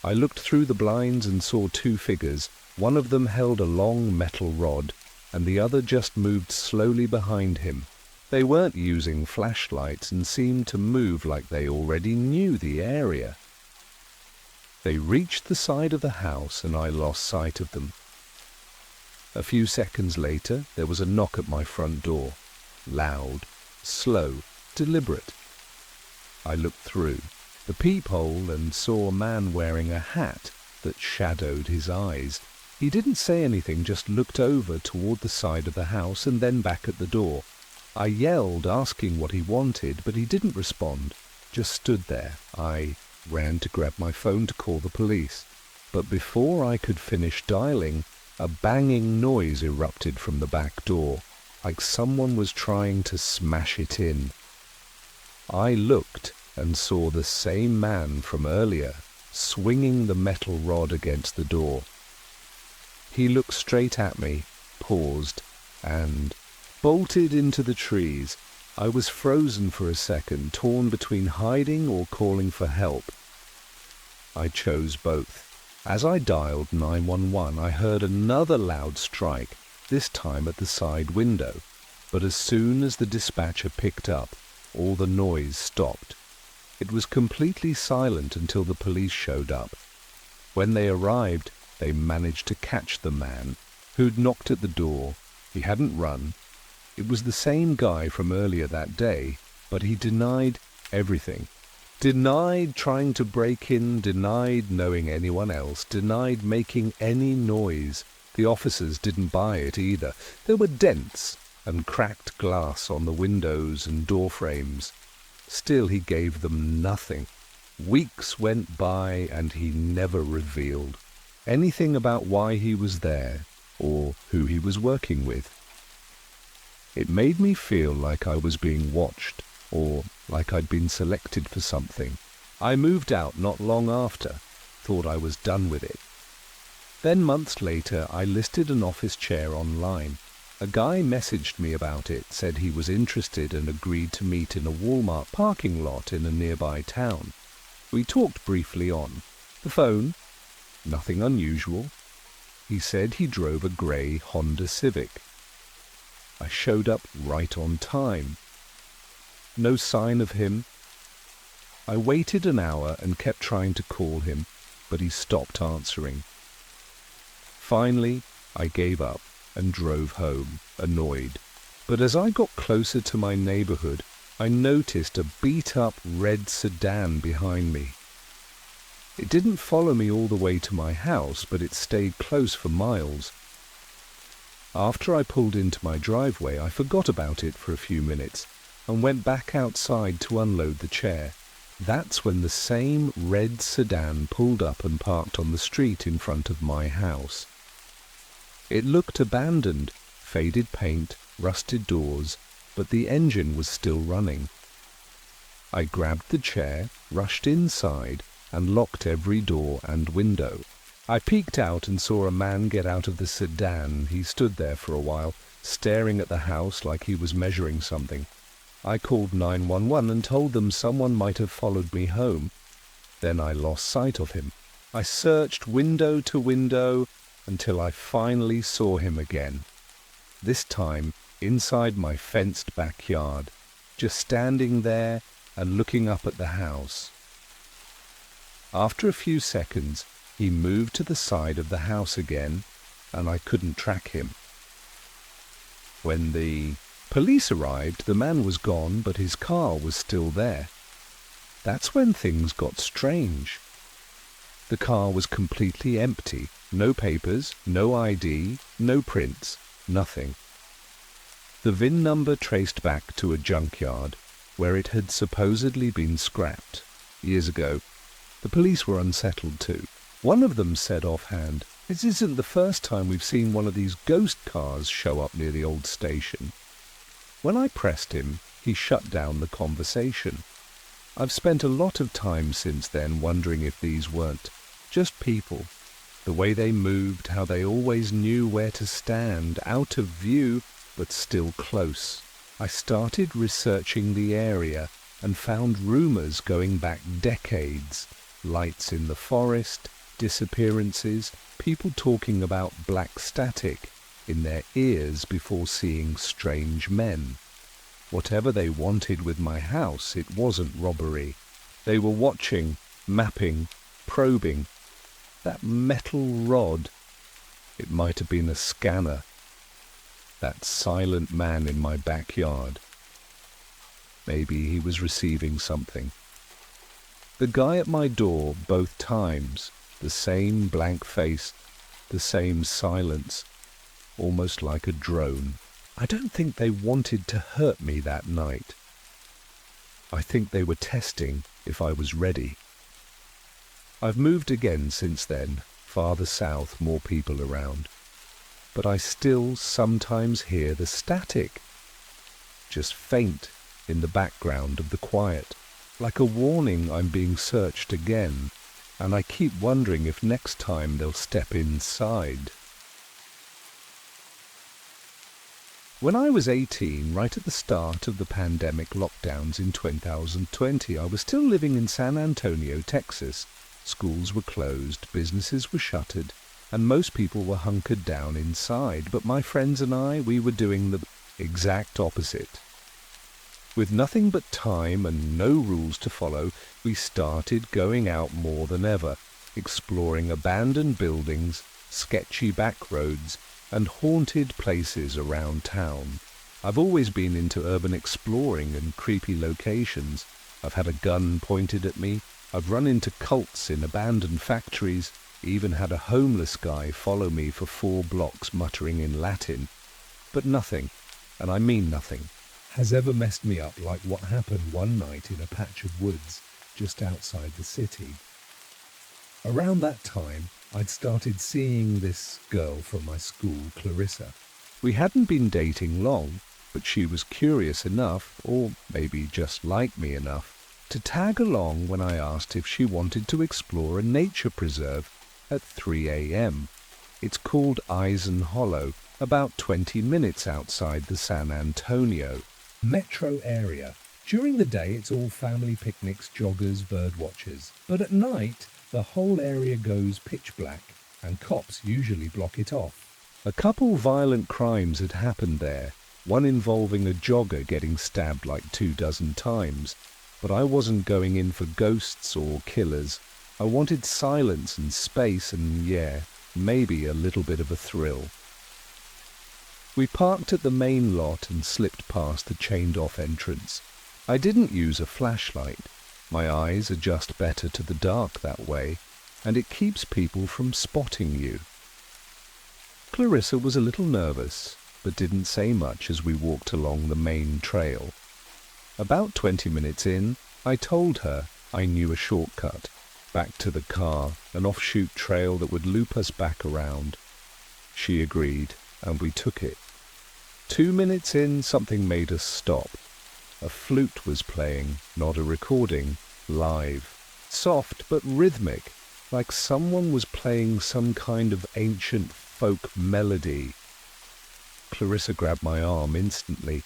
I looked through the blinds and saw two figures. One of them held a long metal rod, and the other just moved slowly behind him. They weren't using flashlights and seemed to move like they already knew the area. They reached the side of the house and I lost sight of them. A few seconds later, there was a knock at my front door. Loud, slow, deliberate. I looked through the peephole and saw a man wearing a hat that shadowed his eyes. He didn't say anything, just looked over toward the side of the house and then back at the door. I yelled, asking what he wanted, but he didn't respond, just stood there. I ran to grab my phone to call the police. But before I could finish dialing, a banging noise erupted from the back door, like someone was trying to smash it in. I looked and saw the same man from earlier, swinging the metal rod against the door. He looked straight at me, paused, and bolted into the trees. I was frozen for a second, torn between hiding or calling for help. I chose both. As I dialed 911, I heard another loud strike, this time at the side window. But as soon as the dispatcher picked up, all the noise stopped. It was completely silent until the police showed up. When they arrived, they managed to catch the man who'd knocked at the door. He hadn't run. It was the same guy from earlier that day, but he denied everything. Denied trying to break in, denied knowing anyone else, denied making any noise. The officers didn't buy it either. There were dents and cracked glass on the windows and door frames. Still, he gave them nothing. Weeks went by and he never revealed anything about why he was there or who he was working with. It made me feel like I was being watched, or like I'd been selected for something. I moved out not long after, thought I was done with it. Then months later, I listed an office chair online. A guy messaged me about it, said he was interested and agreed to meet in a Walmart parking lot in a nearby town. We talked briefly on the phone, nothing unusual. He said he drove a grey Honda Civic. I showed up right on time. No sign of him. I waited an hour and kept trying to call him, but he stopped answering. Finally, I gave up and drove home, annoyed. But as I got closer to my neighborhood, I noticed a beat-up red sedan behind me. It didn't follow me all the way to my house, but it stayed close for miles. After I pulled into my driveway, I forgot about it for a few minutes and went back outside to unload the chair. That's when the same red sedan pulled up and parked on the street in front of my house. It looked abandoned, faded paint, rusted doors, but the engine was still running. I grabbed the chair, rushed inside, and locked every door and window. I peeked out and saw a man get out of the sedan. He stood there for a while, staring at the house like he was measuring something. I called 911 and told them someone might have followed me home. Then I lost sight of him. I searched window to window until I finally saw him again. This time inside my fenced backyard, just standing there and looking up at the house. After a few seconds, he moved to the side of the house again, and I couldn't track him. When the police arrived, the man was gone, but his car was still there. That's when things got strange. The car was completely empty. No papers, no ID, no prints, nothing. The VIN number traced back to a junkyard where it had supposedly been scrapped years ago. The police were unsettled too. One of them said offhand, "This isn't the first time we've seen one of these ghost cars show up near the old station." When I pressed him, he shut down the conversation. I've spent a lot of time since then wondering if these weren't just people. The way they moved, how they always knew where to stand, out of view, but still close. I started researching the area and found rumors going back decades. Lights in the forest, disappearances, people talking about black static in their ears before seeing strange men. Whatever they wanted with my house, it wasn't robbery. They were watching, mapping, probing. That metal rod, it might have been a scanner. That silent man in my backyard. Maybe he was receiving something. The guy at my door both times, the same blank face, the same silence, almost like a drone. I don't think they wanted to hurt me that night. I think they were testing if I was ready. I've moved again since then, farther south, more people around. But I still sometimes hear the static, just faint in the background of the quiet, like a warning I'm being searched again, and I keep wondering if next time they'll step inside. When I was 18, right at the start of the pandemic lockdowns in 2020, I was still living in San Antonio, Texas. Schools were closed, businesses were shuttered, and most people were hunkered down inside. But my friends and I, we were doing the exact opposite. With nothing but time and no rules to follow, we started going out more than ever, exploring abandoned buildings, sketchy back roads, and haunted places around town. I've always been into urban exploring and creepy locations. I've had a gun pointed at me. I've run into cults in abandoned factories, even had a homeless guy follow me for 4 blocks muttering in Latin. But nothing, and I mean nothing, has ever messed me up like what happened one night in a patch of woods just outside the city. Around that time, I'd started seeing this girl from my school, Clarissa. We hadn't been dating long, but she was curious enough, or maybe just like me enough, to tag along when I asked if she wanted to explore a nature preserve at 3 a.m. It's called Eisen Hollow, about 20 minutes outside the San Antonio metro area. During the day, it's all family picnics, joggers, bird watchers. But at night, the whole area goes pitch black, and cops usually block it off. A couple violent crimes had happened there, one involving a jogger getting stabbed like 24 times. But I wasn't going in for ghosts or killers. I wanted silence and space and, yeah, maybe a little bit of a thrill. We parked at the main lot and slipped past the chained-off entrance. I didn't use a flashlight. My eyes adjust better to the dark that way, and it keeps people from spotting you. Clarissa was a little nervous, but didn't say much as we walked along the main trail. About 20 minutes in, I told her I knew a shortcut, back to the car, an offshoot trail that would loop us back around. She agreed, and we took it. 2 minutes in, something made us stop. A flute was playing, not a recording, live. Soft but rhythmic, like someone was playing some kind of ancient folk melody. Clarissa grabbed my arm instantly.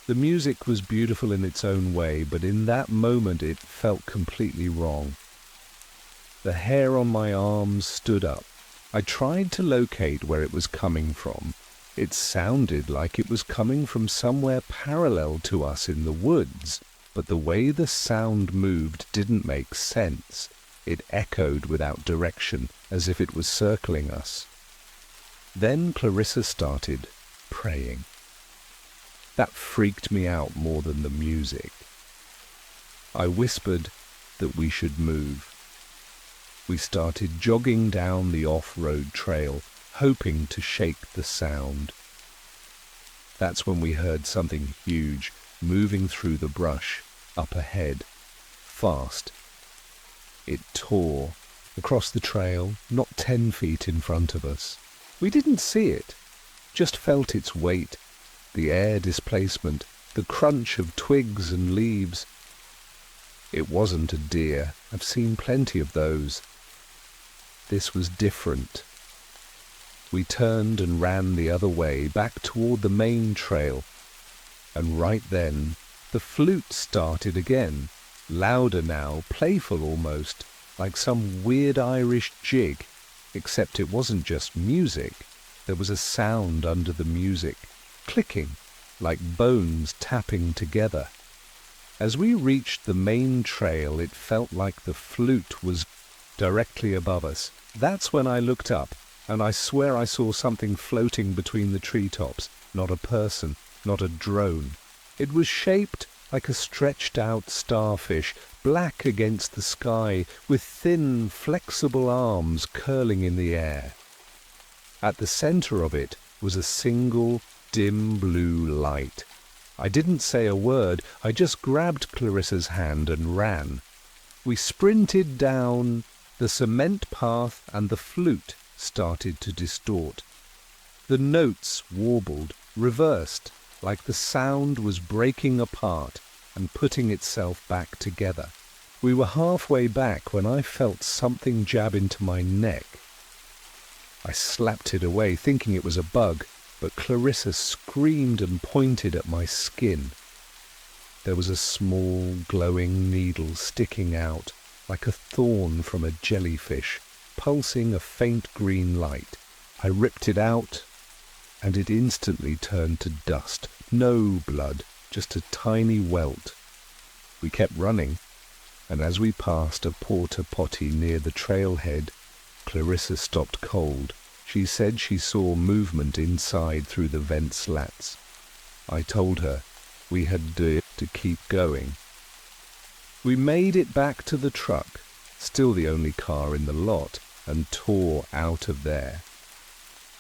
The music was beautiful in its own way, but in that moment it felt completely wrong. The hair on my arms stood up. I tried to locate where it was coming from. It sounded like it was coming from somewhere parallel to us in the woods, but the way the sound moved didn't make sense. It echoed without direction, as if it was circling us. Then Clarissa started praying. That freaked me out more than the music. I whispered that we should move. We started jogging down the off-road trail, hoping to shake the sound. That's when we heard something huge moving through the brush, up ahead, fast. It tore across the trail, not 10 feet in front of us. We didn't see it, just felt its weight, the air displacement, the crunch of twigs and leaves. It wasn't a deer. I've seen plenty of those. This was different. We turned and ran the other way, back toward the main trail. And right then, the flute started again, louder now, playful almost, like some weird Irish jig, except it wasn't just music. There was a sound under the music, clicking, like bones tapping together. As we reached the main trail, it felt like the flute was directly above us. That's when I looked up, and I swear I saw something floating between the treetops, not a person, not a drone. It was shaped like a stretched-out starfish, black against the sky, with thin, flexible arms curling in the air. At the center of it was a single, dim blue light. I didn't say a word. I just grabbed Clarissa's hand and ran. We sprinted down the cement path, and the flute started to distort. The notes warbled, reversed, like the sound was breaking apart and putting itself back together. We were halfway back when I felt something jab into my neck. I slapped it away, thinking it was a bug, but Clarissa screamed and pointed at my skin. There was a small, glowing needle sticking out, like a thorn from a jellyfish, pulsing a faint green light. I ripped it out, and it instantly turned to dust. No blood, just a tiny welt. We kept running, and as we passed a porta potty near the trailhead, Clarissa stopped cold. She said she saw movement inside through the vent slats. I told her we had to keep going. We made it back to the truck, still the only car in the lot, and tore out of there.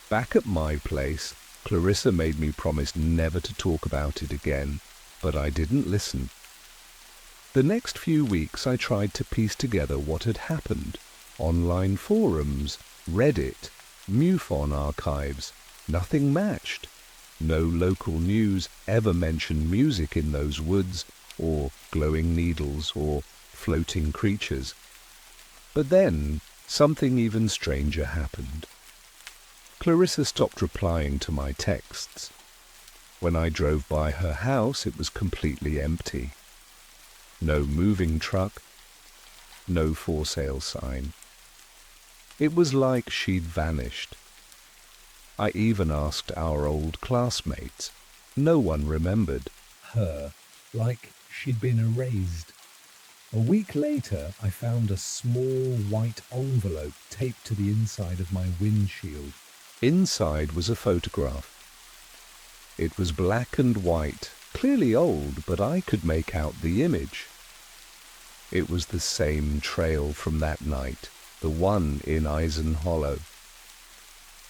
Back at my place, Clarissa made me promise never to talk about it again, but I didn't listen. The next few weeks I tried to piece together what had happened. Online forums, Reddit, MUFON archives. Nothing matched. No local news ever mentioned music in those woods, or glowing needles, or floating creatures. But then, something even stranger happened. Clarissa stopped replying to my texts. When I drove by her house, it was completely empty. No moving truck, no for sale sign. It was like she'd vanished. I even asked our old classmates. No one remembered. Her, like she'd been erased. A week later, I found a small white envelope taped to the inside of my windshield. Inside was a photograph. It was black and white, clearly old, but I could make out the image. It was the same trail from that night, the one in Eisen Hollow.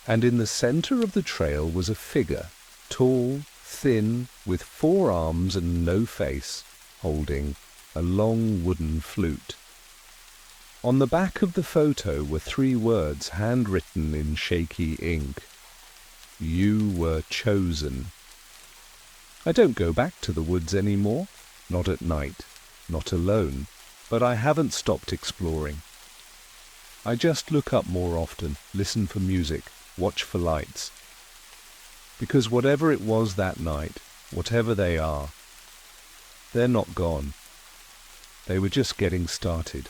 And in the center of the trail was a figure, tall, thin, with 4 arms and no face, holding a long wooden flute. On the back of the photo were 3 words handwritten in shaky ink. You were chosen. I don't go back to the woods anymore, not at night, not alone, but I haven't stopped exploring. I just look up more often, listen for music, watch for lights. Because whatever it was that night, whatever they are, they're not gone. They were just getting started.